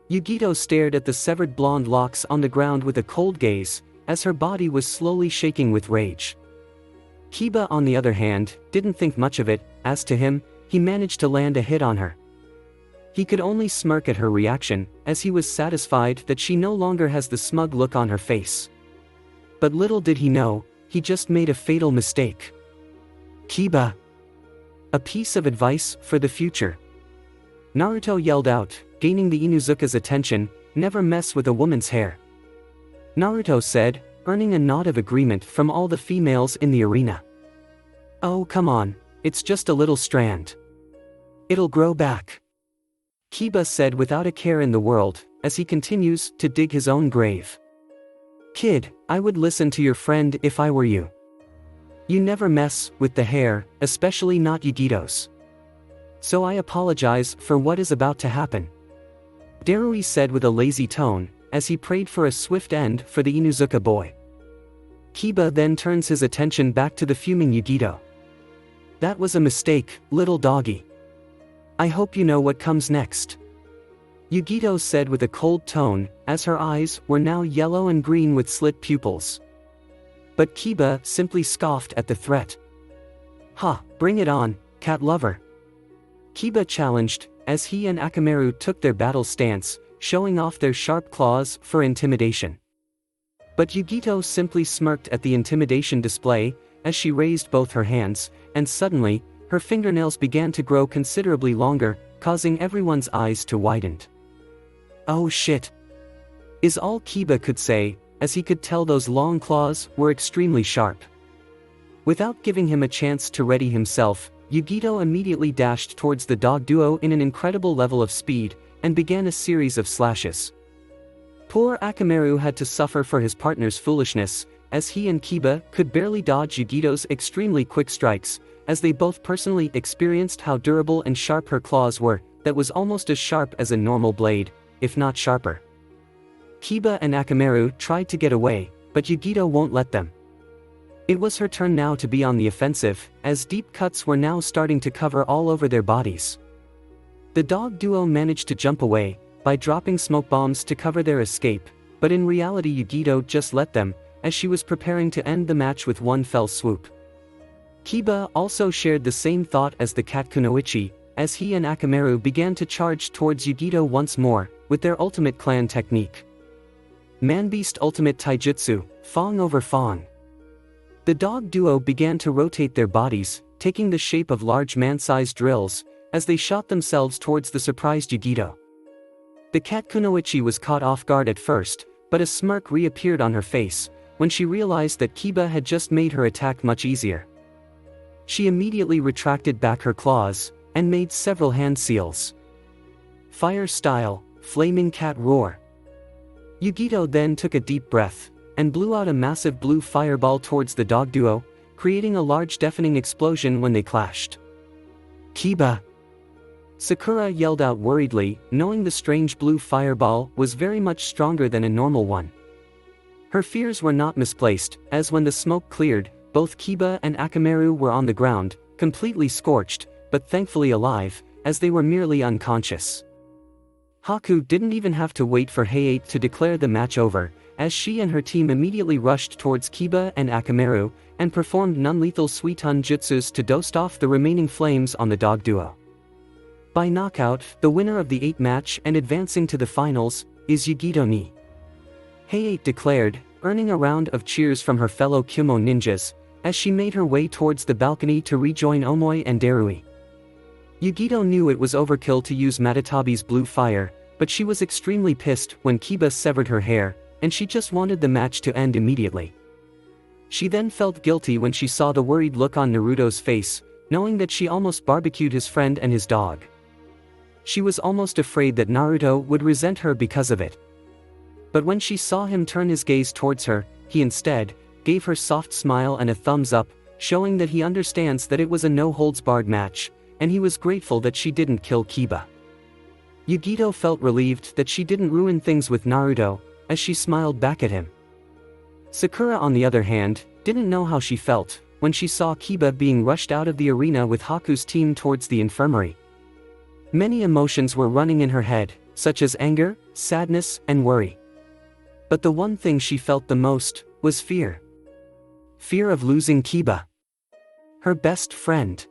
[SPEAKER 1] Yugito stared at the severed blonde locks on the ground with a cold gaze, as her body was slowly shaking with rage. Kiba, on the other hand, didn't think much of it, as to him, he managed to land a hit on her. He could only smirk at her reaction, as he was satisfied that she no longer has the smug look on her face. But little did he know, he just made a fatal mistake. "Kiba! A piece of advice for the future," Naruto yelled out, gaining the Inuzuka's attention, "never mess with a woman's hair," Naruto said, earning a nod of agreement from all the females in the arena. "Oh come on, it's just a little strand. It'll grow back," Kiba said without a care in the world, as he continues to dig his own grave. "Kid, I would listen to your friend if I were you. You never mess with the hair, especially not Yugito's. So I apologize for what is about to happen," Darui said with a lazy tone, as he prayed for a swift end for the Inuzuka boy. Kiba then turns his attention back to the fuming Yugito. "That was a mistake, little doggy. I hope you know what comes next," Yugito said with a cold tone, as her eyes were now yellow and green with slit pupils. But Kiba simply scoffed at the threat. "Ha, bring it on, cat lover," Kiba challenged, as he and Akamaru took their battle stance, showing off their sharp claws for intimidation. But Yugito simply smirked at the intimidation display, as she raised both her hands, and suddenly, her fingernails began to grow considerably longer, causing everyone's eyes to widen. "Oh shit," is all Kiba could say, as he could tell those long claws were extremely sharp. Without giving him a chance to ready himself, Yugito immediately dashed towards the dog duo in an incredible level of speed, and began a series of slashes. Poor Akamaru had to suffer for his partner's foolishness, as he and Kiba could barely dodge Yugito's extremely quick strikes, as they both personally experienced how durable and sharp her claws were, that was almost as sharp as a normal blade, if not sharper. Kiba and Akamaru tried to get away, but Yugito won't let them. It was her turn now to be on the offensive, as deep cuts were now starting to cover all over their bodies. The dog duo managed to jump away, by dropping smoke bombs to cover their escape, but in reality Yugito just let them, as she was preparing to end the match with one fell swoop. Kiba also shared the same thought as the cat Kunoichi, as he and Akamaru began to charge towards Yugito once more, with their ultimate clan technique. Man-Beast Ultimate Taijutsu, Fong over Fong. The dog duo began to rotate their bodies, taking the shape of large man-sized drills, as they shot themselves towards the surprised Yugito. The cat Kunoichi was caught off guard at first, but a smirk reappeared on her face, when she realized that Kiba had just made her attack much easier. She immediately retracted back her claws, and made several hand seals. Fire style, Flaming Cat Roar. Yugito then took a deep breath, and blew out a massive blue fireball towards the dog duo, creating a large deafening explosion when they clashed. Kiba! Sakura yelled out worriedly, knowing the strange blue fireball was very much stronger than a normal one. Her fears were not misplaced, as when the smoke cleared, both Kiba and Akamaru were on the ground, completely scorched, but thankfully alive, as they were merely unconscious. Haku didn't even have to wait for Heiei to declare the match over, as she and her team immediately rushed towards Kiba and Akamaru, and performed non-lethal Suiton jutsus to dose off the remaining flames on the dog duo. By knockout, the winner of the 8th match and advancing to the finals, is Yugito ni. Heiei declared, earning a round of cheers from her fellow Kyumo ninjas, as she made her way towards the balcony to rejoin Omoi and Darui. Yugito knew it was overkill to use Matatabi's blue fire, but she was extremely pissed when Kiba severed her hair, and she just wanted the match to end immediately. She then felt guilty when she saw the worried look on Naruto's face, knowing that she almost barbecued his friend and his dog. She was almost afraid that Naruto would resent her because of it. But when she saw him turn his gaze towards her, he instead gave her soft smile and a thumbs up, showing that he understands that it was a no-holds-barred match, and he was grateful that she didn't kill Kiba. Yugito felt relieved that she didn't ruin things with Naruto, as she smiled back at him. Sakura, on the other hand, didn't know how she felt when she saw Kiba being rushed out of the arena with Haku's team towards the infirmary. Many emotions were running in her head, such as anger, sadness, and worry. But the one thing she felt the most was fear. Fear of losing Kiba. Her best friend.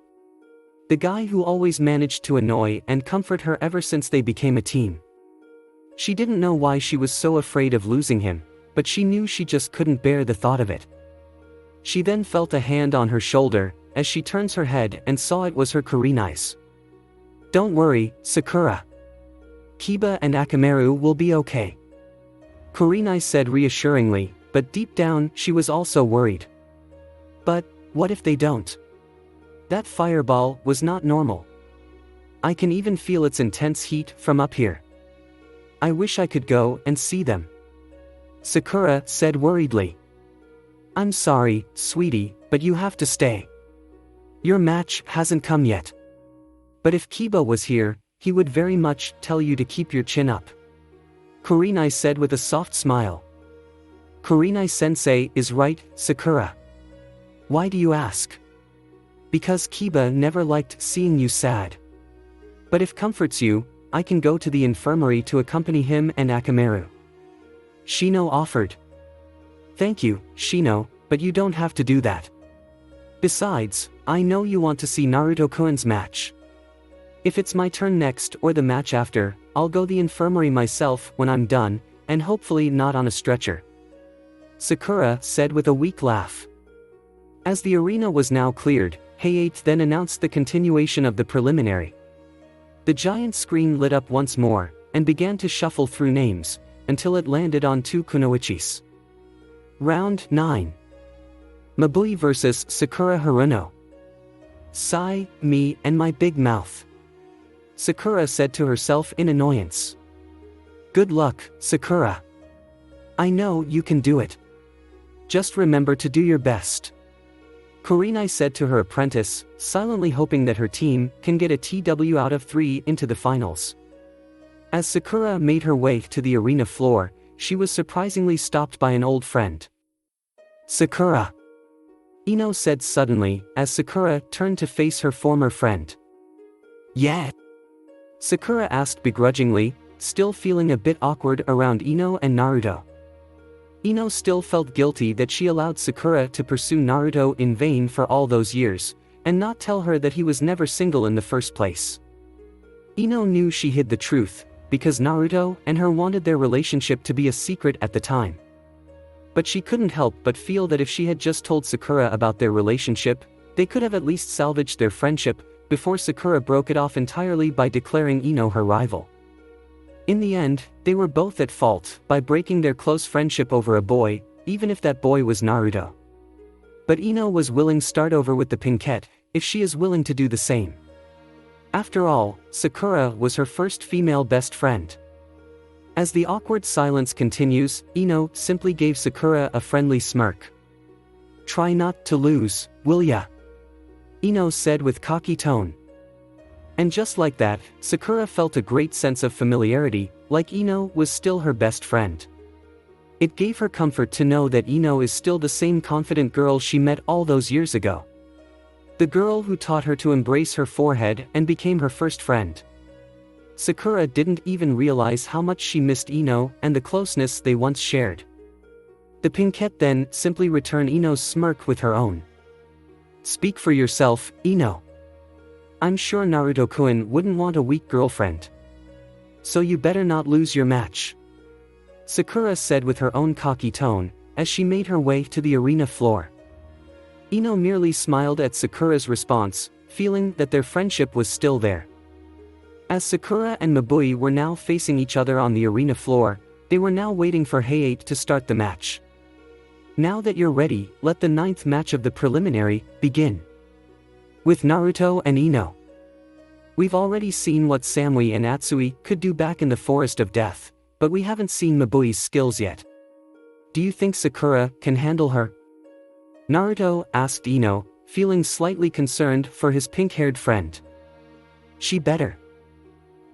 [SPEAKER 1] The guy who always managed to annoy and comfort her ever since they became a team. She didn't know why she was so afraid of losing him, but she knew she just couldn't bear the thought of it. She then felt a hand on her shoulder, as she turns her head and saw it was her Kurenai's. "Don't worry, Sakura. Kiba and Akamaru will be okay," Kurenai said reassuringly, but deep down she was also worried. But what if they don't? That fireball was not normal. I can even feel its intense heat from up here. I wish I could go and see them, Sakura said worriedly. "I'm sorry, sweetie, but you have to stay. Your match hasn't come yet. But if Kiba was here, he would very much tell you to keep your chin up," Kurenai said with a soft smile. "Kurenai-sensei is right, Sakura. Why do you ask?" "Because Kiba never liked seeing you sad. But if comforts you, I can go to the infirmary to accompany him and Akamaru," Shino offered. "Thank you, Shino, but you don't have to do that. Besides, I know you want to see Naruto-kun's match. If it's my turn next or the match after, I'll go the infirmary myself when I'm done, and hopefully not on a stretcher," Sakura said with a weak laugh. As the arena was now cleared, Heiei then announced the continuation of the preliminary. The giant screen lit up once more, and began to shuffle through names, until it landed on 2 kunoichis. Round 9. Mabui vs Sakura Haruno. "Sigh, me and my big mouth," Sakura said to herself in annoyance. "Good luck, Sakura. I know you can do it. Just remember to do your best." Kurenai said to her apprentice, silently hoping that her team can get a TW out of 3 into the finals. As Sakura made her way to the arena floor, she was surprisingly stopped by an old friend. "Sakura," Ino said suddenly, as Sakura turned to face her former friend. "Yeah?" Sakura asked begrudgingly, still feeling a bit awkward around Ino and Naruto. Ino still felt guilty that she allowed Sakura to pursue Naruto in vain for all those years, and not tell her that he was never single in the first place. Ino knew she hid the truth, because Naruto and her wanted their relationship to be a secret at the time. But she couldn't help but feel that if she had just told Sakura about their relationship, they could have at least salvaged their friendship, before Sakura broke it off entirely by declaring Ino her rival. In the end, they were both at fault by breaking their close friendship over a boy, even if that boy was Naruto. But Ino was willing to start over with the Pinkette, if she is willing to do the same. After all, Sakura was her first female best friend. As the awkward silence continues, Ino simply gave Sakura a friendly smirk. "Try not to lose, will ya?" Ino said with cocky tone. And just like that, Sakura felt a great sense of familiarity, like Ino was still her best friend. It gave her comfort to know that Ino is still the same confident girl she met all those years ago. The girl who taught her to embrace her forehead and became her first friend. Sakura didn't even realize how much she missed Ino and the closeness they once shared. The Pinkette then simply returned Ino's smirk with her own. "Speak for yourself, Ino. I'm sure Naruto-kun wouldn't want a weak girlfriend. So you better not lose your match," Sakura said with her own cocky tone, as she made her way to the arena floor. Ino merely smiled at Sakura's response, feeling that their friendship was still there. As Sakura and Mabui were now facing each other on the arena floor, they were now waiting for Hayate to start the match. "Now that you're ready, let the 9th match of the preliminary begin. With Naruto and Ino. We've already seen what Samui and Atsui could do back in the Forest of Death, but we haven't seen Mabui's skills yet. Do you think Sakura can handle her?" Naruto asked Ino, feeling slightly concerned for his pink-haired friend. "She better.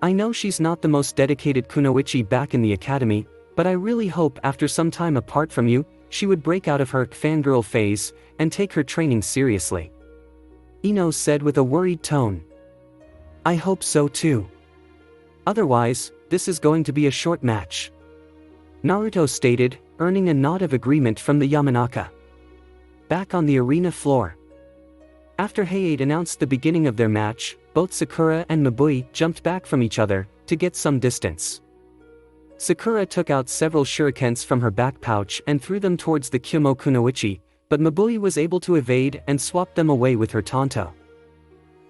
[SPEAKER 1] I know she's not the most dedicated kunoichi back in the academy, but I really hope after some time apart from you, she would break out of her fangirl phase and take her training seriously," Ino said with a worried tone. "I hope so too. Otherwise, this is going to be a short match," Naruto stated, earning a nod of agreement from the Yamanaka. Back on the arena floor. After Hayate announced the beginning of their match, both Sakura and Mabui jumped back from each other to get some distance. Sakura took out several shurikens from her back pouch and threw them towards the Kyumo kunoichi, but Mabui was able to evade and swap them away with her tanto.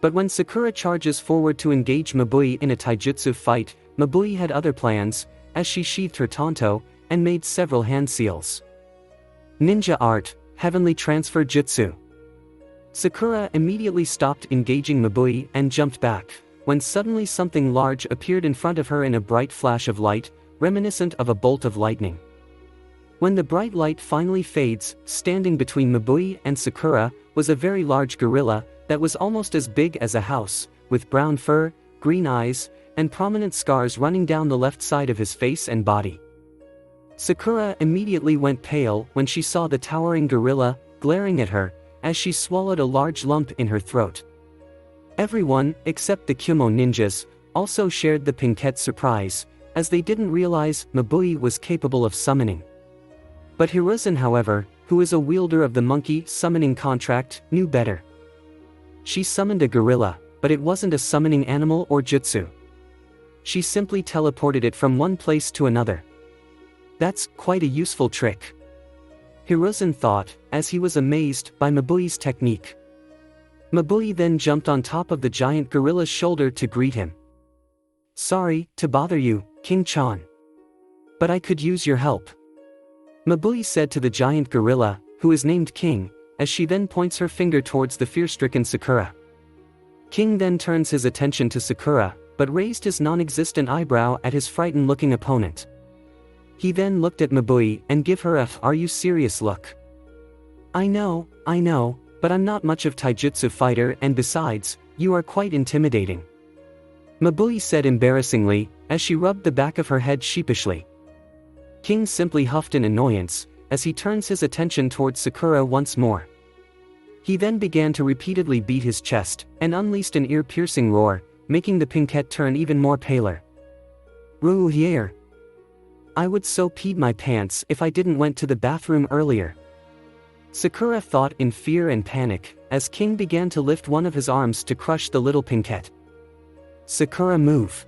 [SPEAKER 1] But when Sakura charges forward to engage Mabui in a taijutsu fight, Mabui had other plans, as she sheathed her tanto and made several hand seals. Ninja art, heavenly transfer jutsu. Sakura immediately stopped engaging Mabui and jumped back, when suddenly something large appeared in front of her in a bright flash of light, reminiscent of a bolt of lightning. When the bright light finally fades, standing between Mabui and Sakura was a very large gorilla that was almost as big as a house, with brown fur, green eyes, and prominent scars running down the left side of his face and body. Sakura immediately went pale when she saw the towering gorilla glaring at her, as she swallowed a large lump in her throat. Everyone, except the Kyumo ninjas, also shared the Pinkette's surprise, as they didn't realize Mabui was capable of summoning. But Hiruzen, however, who is a wielder of the monkey summoning contract, knew better. She summoned a gorilla, but it wasn't a summoning animal or jutsu. She simply teleported it from one place to another. That's quite a useful trick, Hiruzen thought, as he was amazed by Mabui's technique. Mabui then jumped on top of the giant gorilla's shoulder to greet him. "Sorry to bother you, King-chan. But I could use your help," Mabui said to the giant gorilla, who is named King, as she then points her finger towards the fear-stricken Sakura. King then turns his attention to Sakura, but raised his non-existent eyebrow at his frightened-looking opponent. He then looked at Mabui and gave her a "Are you serious" look. I know, but I'm not much of taijutsu fighter and besides, you are quite intimidating. Mabui said embarrassingly, as she rubbed the back of her head sheepishly. King simply huffed in annoyance, as he turns his attention towards Sakura once more. He then began to repeatedly beat his chest, and unleashed an ear-piercing roar, making the pinkette turn even more paler. Ruhier. I would so peed my pants if I didn't went to the bathroom earlier. Sakura thought in fear and panic, as King began to lift one of his arms to crush the little pinkette. Sakura, move.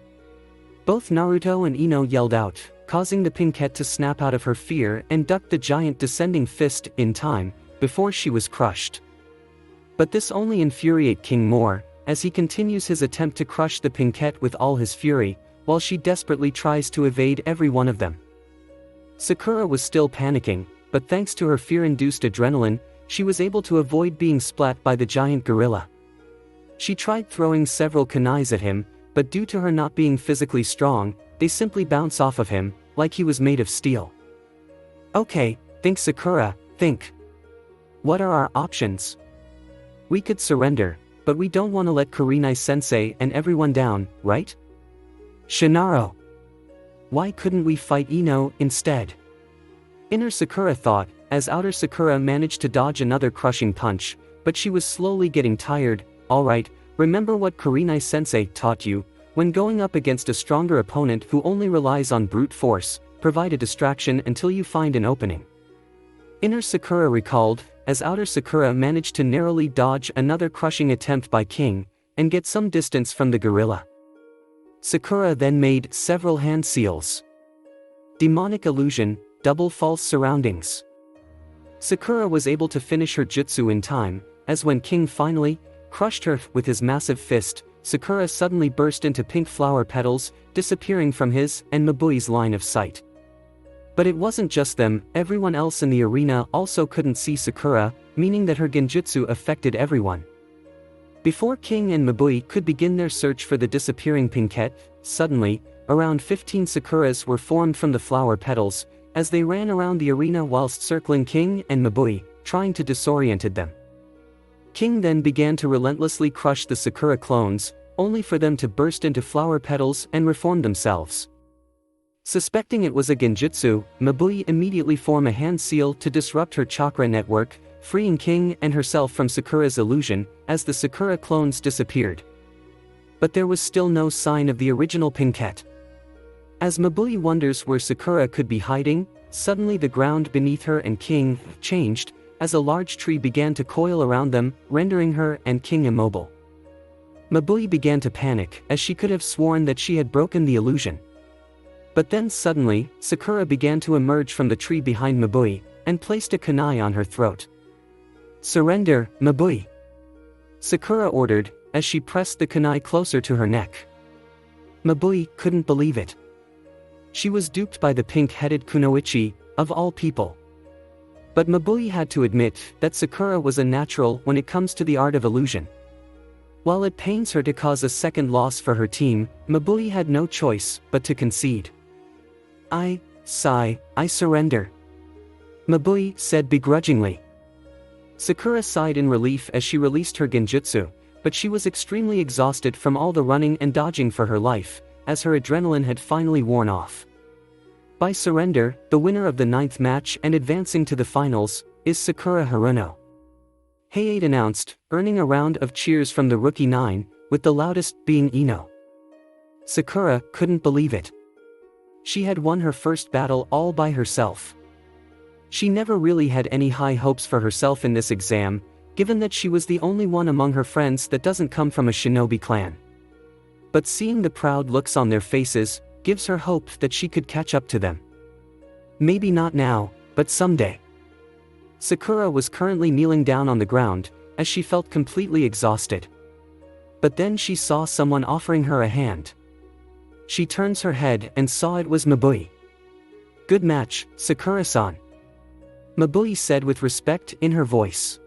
[SPEAKER 1] Both Naruto and Ino yelled out, causing the pinkette to snap out of her fear and duck the giant descending fist in time, before she was crushed. But this only infuriated King more, as he continues his attempt to crush the pinkette with all his fury, while she desperately tries to evade every one of them. Sakura was still panicking, but thanks to her fear-induced adrenaline, she was able to avoid being splat by the giant gorilla. She tried throwing several kunais at him, but due to her not being physically strong, they simply bounce off of him, like he was made of steel. Okay, think Sakura, think. What are our options? We could surrender, but we don't want to let Kurenai-sensei and everyone down, right? Shinaro. Why couldn't we fight Ino instead? Inner Sakura thought, as outer Sakura managed to dodge another crushing punch, but she was slowly getting tired. Alright, remember what Kurenai-sensei taught you, when going up against a stronger opponent who only relies on brute force, provide a distraction until you find an opening. Inner Sakura recalled, as outer Sakura managed to narrowly dodge another crushing attempt by King, and get some distance from the gorilla. Sakura then made several hand seals. Demonic illusion, double false surroundings. Sakura was able to finish her jutsu in time, as when King finally crushed her with his massive fist, Sakura suddenly burst into pink flower petals, disappearing from his and Mabui's line of sight. But it wasn't just them, everyone else in the arena also couldn't see Sakura, meaning that her genjutsu affected everyone. Before King and Mabui could begin their search for the disappearing pinkette, suddenly, around 15 Sakuras were formed from the flower petals, as they ran around the arena whilst circling King and Mabui, trying to disorient them. King then began to relentlessly crush the Sakura clones, only for them to burst into flower petals and reform themselves. Suspecting it was a genjutsu, Mabui immediately formed a hand seal to disrupt her chakra network, freeing King and herself from Sakura's illusion, as the Sakura clones disappeared. But there was still no sign of the original pinkette. As Mabui wonders where Sakura could be hiding, suddenly the ground beneath her and King changed, as a large tree began to coil around them, rendering her and King immobile. Mabui began to panic, as she could have sworn that she had broken the illusion. But then suddenly, Sakura began to emerge from the tree behind Mabui, and placed a kunai on her throat. Surrender, Mabui. Sakura ordered, as she pressed the kunai closer to her neck. Mabui couldn't believe it. She was duped by the pink-headed kunoichi, of all people. But Mabui had to admit that Sakura was a natural when it comes to the art of illusion. While it pains her to cause a second loss for her team, Mabui had no choice but to concede. I surrender. Mabui said begrudgingly. Sakura sighed in relief as she released her genjutsu, but she was extremely exhausted from all the running and dodging for her life, as her adrenaline had finally worn off. By surrender, the winner of the 9th match and advancing to the finals, is Sakura Haruno. Hayate announced, earning a round of cheers from the rookie 9, with the loudest being Ino. Sakura couldn't believe it. She had won her first battle all by herself. She never really had any high hopes for herself in this exam, given that she was the only one among her friends that doesn't come from a shinobi clan. But seeing the proud looks on their faces, gives her hope that she could catch up to them. Maybe not now, but someday. Sakura was currently kneeling down on the ground, as she felt completely exhausted. But then she saw someone offering her a hand. She turns her head and saw it was Mabui. Good match, Sakura-san. Mabui said with respect in her voice.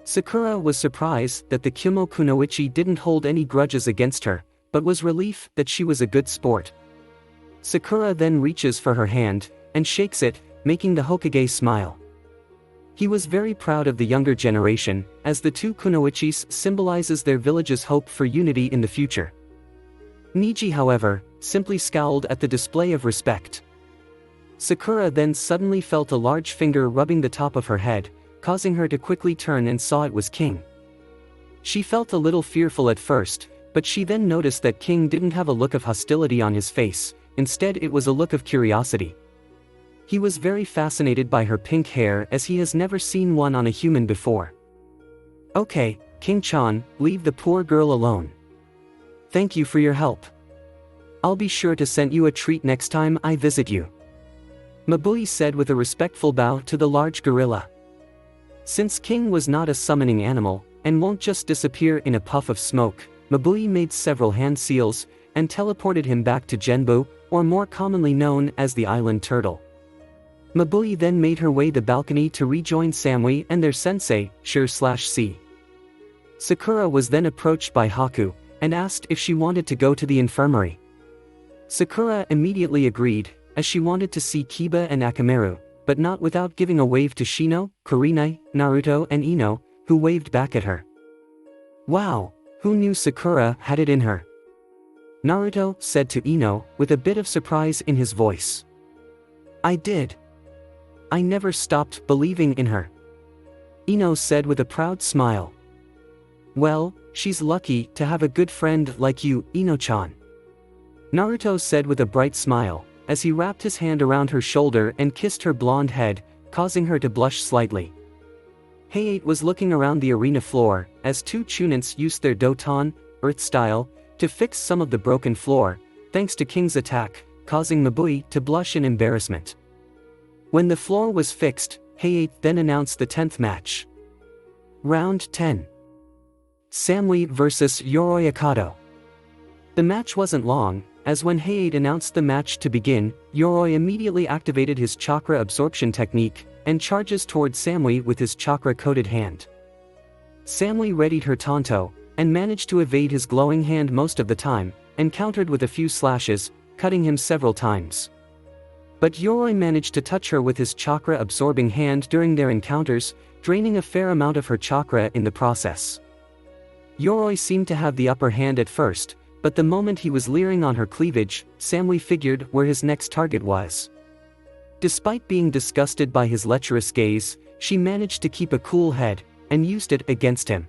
[SPEAKER 1] Sakura was surprised that the Kumo kunoichi didn't hold any grudges against her, but was relieved that she was a good sport. Sakura then reaches for her hand, and shakes it, making the Hokage smile. He was very proud of the younger generation, as the two kunoichis symbolizes their village's hope for unity in the future. Niji, however, simply scowled at the display of respect. Sakura then suddenly felt a large finger rubbing the top of her head, causing her to quickly turn and saw it was King. She felt a little fearful at first, but she then noticed that King didn't have a look of hostility on his face, instead it was a look of curiosity. He was very fascinated by her pink hair as he has never seen one on a human before. "Okay, King-chan, leave the poor girl alone. Thank you for your help. I'll be sure to send you a treat next time I visit you," Mabui said with a respectful bow to the large gorilla. Since King was not a summoning animal, and won't just disappear in a puff of smoke, Mabui made several hand seals, and teleported him back to Genbu, or more commonly known as the Island Turtle. Mabui then made her way the balcony to rejoin Samui and their sensei, Shir/C. Sakura was then approached by Haku, and asked if she wanted to go to the infirmary. Sakura immediately agreed, as she wanted to see Kiba and Akamaru, but not without giving a wave to Shino, Kurenai, Naruto and Ino, who waved back at her. "Wow, who knew Sakura had it in her?" Naruto said to Ino, with a bit of surprise in his voice. "I did. I never stopped believing in her," Ino said with a proud smile. "Well, she's lucky to have a good friend like you, Ino-chan," Naruto said with a bright smile, as he wrapped his hand around her shoulder and kissed her blonde head, causing her to blush slightly. Hayate was looking around the arena floor, as two Chunins used their Doton, Earth style, to fix some of the broken floor, thanks to King's attack, causing Mabui to blush in embarrassment. When the floor was fixed, Hayate then announced the 10th match. Round 10. Samui vs Yoroi Akado. The match wasn't long, as when Hayate announced the match to begin, Yoroi immediately activated his chakra absorption technique, and charges toward Samui with his chakra-coated hand. Samui readied her tanto, and managed to evade his glowing hand most of the time, and countered with a few slashes, cutting him several times. But Yoroi managed to touch her with his chakra-absorbing hand during their encounters, draining a fair amount of her chakra in the process. Yoroi seemed to have the upper hand at first, but the moment he was leering on her cleavage, Samui figured where his next target was. Despite being disgusted by his lecherous gaze, she managed to keep a cool head, and used it against him.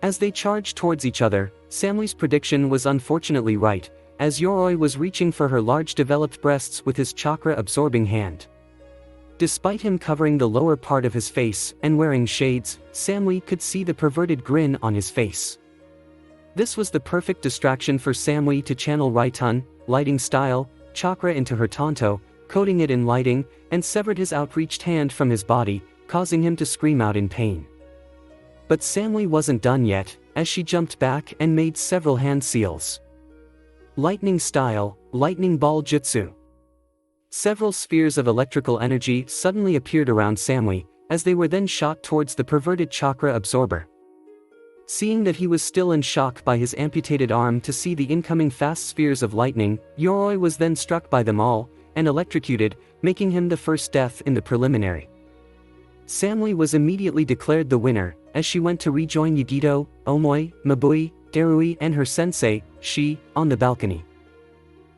[SPEAKER 1] As they charged towards each other, Samui's prediction was unfortunately right, as Yoroi was reaching for her large developed breasts with his chakra-absorbing hand. Despite him covering the lower part of his face and wearing shades, Samui could see the perverted grin on his face. This was the perfect distraction for Samui to channel Raitun, lighting style, chakra into her tanto, coating it in lighting, and severed his outreached hand from his body, causing him to scream out in pain. But Samui wasn't done yet, as she jumped back and made several hand seals. Lightning style, lightning ball jutsu. Several spheres of electrical energy suddenly appeared around Samui, as they were then shot towards the perverted chakra absorber. Seeing that he was still in shock by his amputated arm to see the incoming fast spheres of lightning, Yoroi was then struck by them all, and electrocuted, making him the first death in the preliminary. Samui was immediately declared the winner, as she went to rejoin Yugito, Omoi, Mabui, Darui and her sensei, Shi, on the balcony.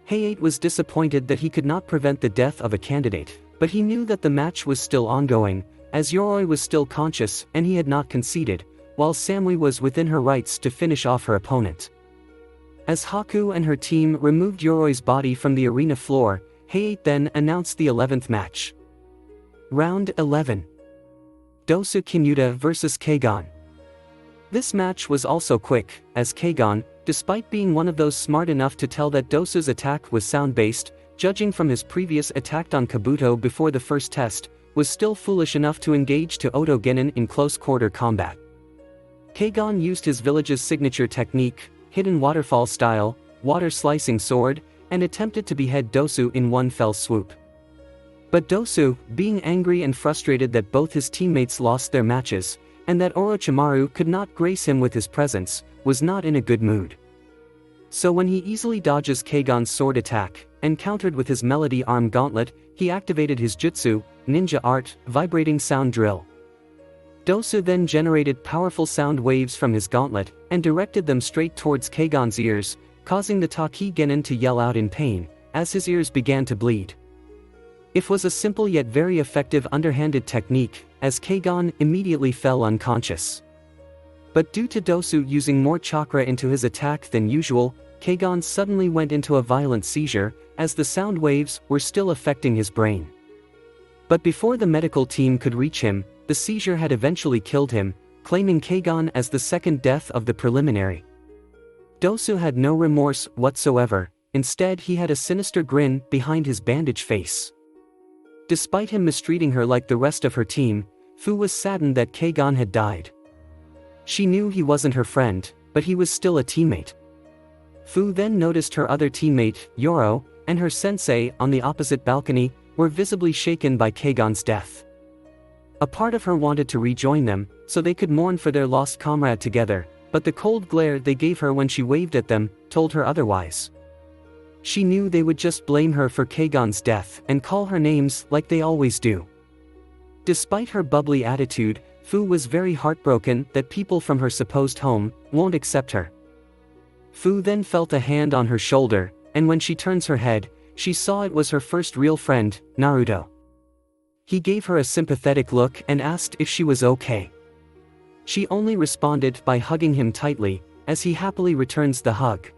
[SPEAKER 1] Hayate was disappointed that he could not prevent the death of a candidate, but he knew that the match was still ongoing, as Yoroi was still conscious and he had not conceded, while Samui was within her rights to finish off her opponent. As Haku and her team removed Yoroi's body from the arena floor, Hayate then announced the 11th match. Round 11. Dosu Kinyuta vs Keigan. This match was also quick, as Keigan, despite being one of those smart enough to tell that Dosu's attack was sound-based, judging from his previous attack on Kabuto before the first test, was still foolish enough to engage to Oto Genin in close-quarter combat. Keigan used his village's signature technique, hidden waterfall style, water-slicing sword, and attempted to behead Dosu in one fell swoop. But Dosu, being angry and frustrated that both his teammates lost their matches, and that Orochimaru could not grace him with his presence, was not in a good mood. So when he easily dodges Keigan's sword attack, and countered with his Melody Arm Gauntlet, he activated his jutsu, ninja art, vibrating sound drill. Dosu then generated powerful sound waves from his gauntlet, and directed them straight towards Keigan's ears, causing the Takigenin to yell out in pain, as his ears began to bleed. It was a simple yet very effective underhanded technique, as Keigan immediately fell unconscious. But due to Dosu using more chakra into his attack than usual, Keigan suddenly went into a violent seizure, as the sound waves were still affecting his brain. But before the medical team could reach him, the seizure had eventually killed him, claiming Keigan as the second death of the preliminary. Dosu had no remorse whatsoever, instead he had a sinister grin behind his bandaged face. Despite him mistreating her like the rest of her team, Fu was saddened that Keigan had died. She knew he wasn't her friend, but he was still a teammate. Fu then noticed her other teammate, Yoro, and her sensei on the opposite balcony, were visibly shaken by Keigan's death. A part of her wanted to rejoin them, so they could mourn for their lost comrade together, but the cold glare they gave her when she waved at them told her otherwise. She knew they would just blame her for Keigan's death and call her names like they always do. Despite her bubbly attitude, Fu was very heartbroken that people from her supposed home won't accept her. Fu then felt a hand on her shoulder, and when she turns her head, she saw it was her first real friend, Naruto. He gave her a sympathetic look and asked if she was okay. She only responded by hugging him tightly, as he happily returns the hug.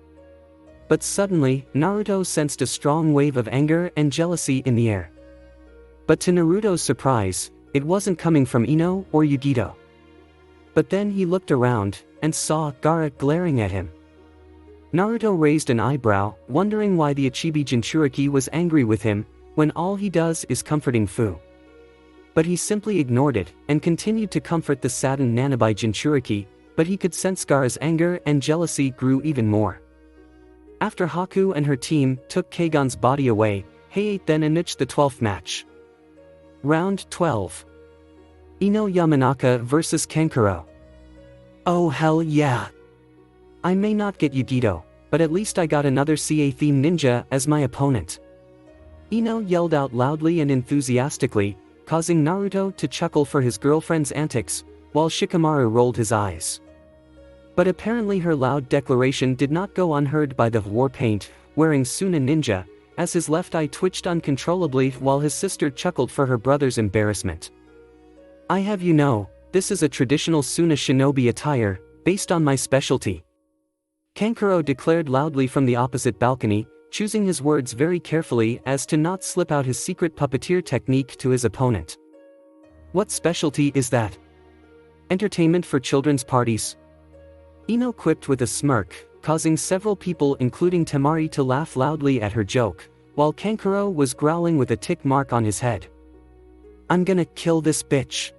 [SPEAKER 1] But suddenly, Naruto sensed a strong wave of anger and jealousy in the air. But to Naruto's surprise, it wasn't coming from Ino or Yugito. But then he looked around, and saw Gaara glaring at him. Naruto raised an eyebrow, wondering why the Ichibi Jinchuriki was angry with him, when all he does is comforting Fu. But he simply ignored it, and continued to comfort the saddened Nanabai Jinchuriki, but he could sense Gaara's anger and jealousy grew even more. After Haku and her team took Keigan's body away, Heiei then initiated the 12th match. Round 12. Ino Yamanaka vs Kankuro. Oh hell yeah! I may not get Yugito, but at least I got another CA-themed ninja as my opponent. Ino yelled out loudly and enthusiastically, causing Naruto to chuckle for his girlfriend's antics, while Shikamaru rolled his eyes. But apparently her loud declaration did not go unheard by the war paint wearing Suna ninja, as his left eye twitched uncontrollably while his sister chuckled for her brother's embarrassment. I have you know, this is a traditional Suna shinobi attire, based on my specialty. Kankuro declared loudly from the opposite balcony, choosing his words very carefully as to not slip out his secret puppeteer technique to his opponent. What specialty is that? Entertainment for children's parties? Ino quipped with a smirk, causing several people including Temari to laugh loudly at her joke, while Kankuro was growling with a tick mark on his head. I'm gonna kill this bitch,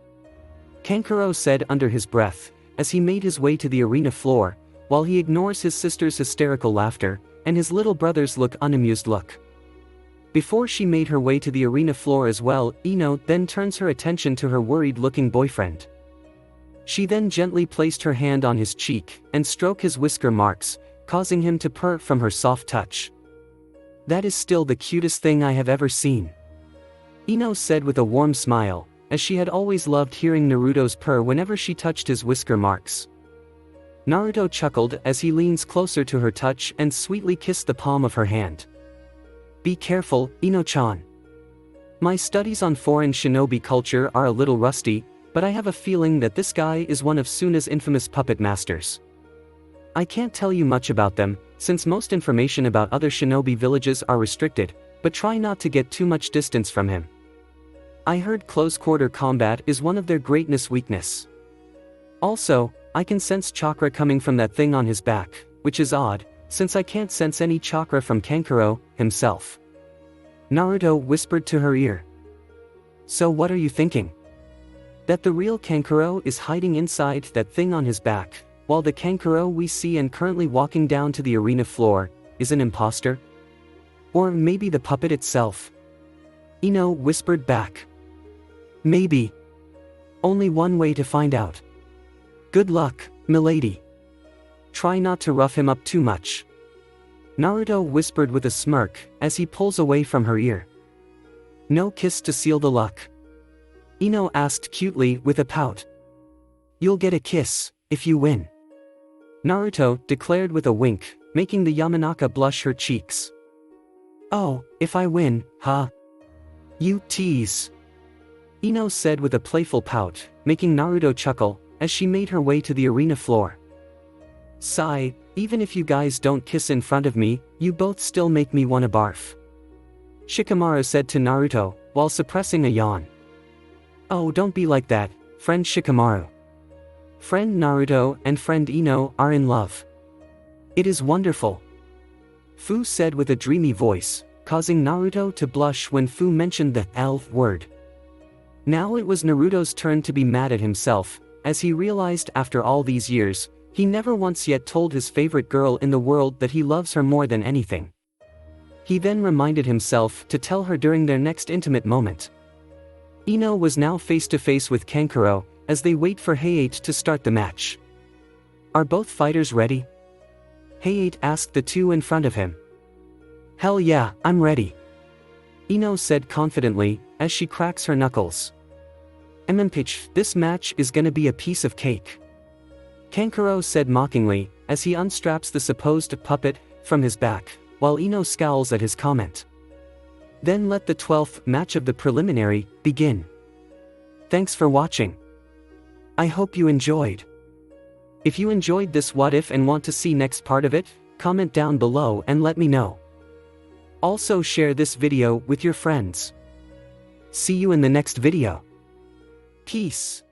[SPEAKER 1] Kankuro said under his breath, as he made his way to the arena floor, while he ignores his sister's hysterical laughter, and his little brother's unamused look. Before she made her way to the arena floor as well, Ino then turns her attention to her worried-looking boyfriend. She then gently placed her hand on his cheek, and stroked his whisker marks, causing him to purr from her soft touch. That is still the cutest thing I have ever seen, Ino said with a warm smile, as she had always loved hearing Naruto's purr whenever she touched his whisker marks. Naruto chuckled as he leans closer to her touch and sweetly kissed the palm of her hand. Be careful, Ino-chan. My studies on foreign shinobi culture are a little rusty, but I have a feeling that this guy is one of Suna's infamous puppet masters. I can't tell you much about them, since most information about other shinobi villages are restricted, but try not to get too much distance from him. I heard close-quarter combat is one of their greatest weakness. Also, I can sense chakra coming from that thing on his back, which is odd, since I can't sense any chakra from Kankuro himself. Naruto whispered to her ear. So what are you thinking? That the real Kankuro is hiding inside that thing on his back, while the Kankuro we see and currently walking down to the arena floor is an imposter? Or maybe the puppet itself? Ino whispered back. Maybe. Only one way to find out. Good luck, milady. Try not to rough him up too much, Naruto whispered with a smirk as he pulls away from her ear. No kiss to seal the luck. Ino asked cutely with a pout. You'll get a kiss, if you win. Naruto declared with a wink, making the Yamanaka blush her cheeks. Oh, if I win, huh? You tease. Ino said with a playful pout, making Naruto chuckle, as she made her way to the arena floor. Sigh, even if you guys don't kiss in front of me, you both still make me wanna barf. Shikamaru said to Naruto, while suppressing a yawn. Oh, don't be like that, friend Shikamaru. Friend Naruto and friend Ino are in love. It is wonderful. Fu said with a dreamy voice, causing Naruto to blush when Fu mentioned the L word. Now it was Naruto's turn to be mad at himself, as he realized after all these years, he never once yet told his favorite girl in the world that he loves her more than anything. He then reminded himself to tell her during their next intimate moment. Ino was now face to face with Kankuro, as they wait for Hayate to start the match. Are both fighters ready? Hayate asked the two in front of him. Hell yeah, I'm ready. Ino said confidently, as she cracks her knuckles. Pitch, this match is gonna be a piece of cake. Kankuro said mockingly, as he unstraps the supposed puppet from his back, while Ino scowls at his comment. Then let the 12th match of the preliminary begin. Thanks for watching. I hope you enjoyed. If you enjoyed this what if and want to see next part of it, comment down below and let me know. Also share this video with your friends. See you in the next video. Peace.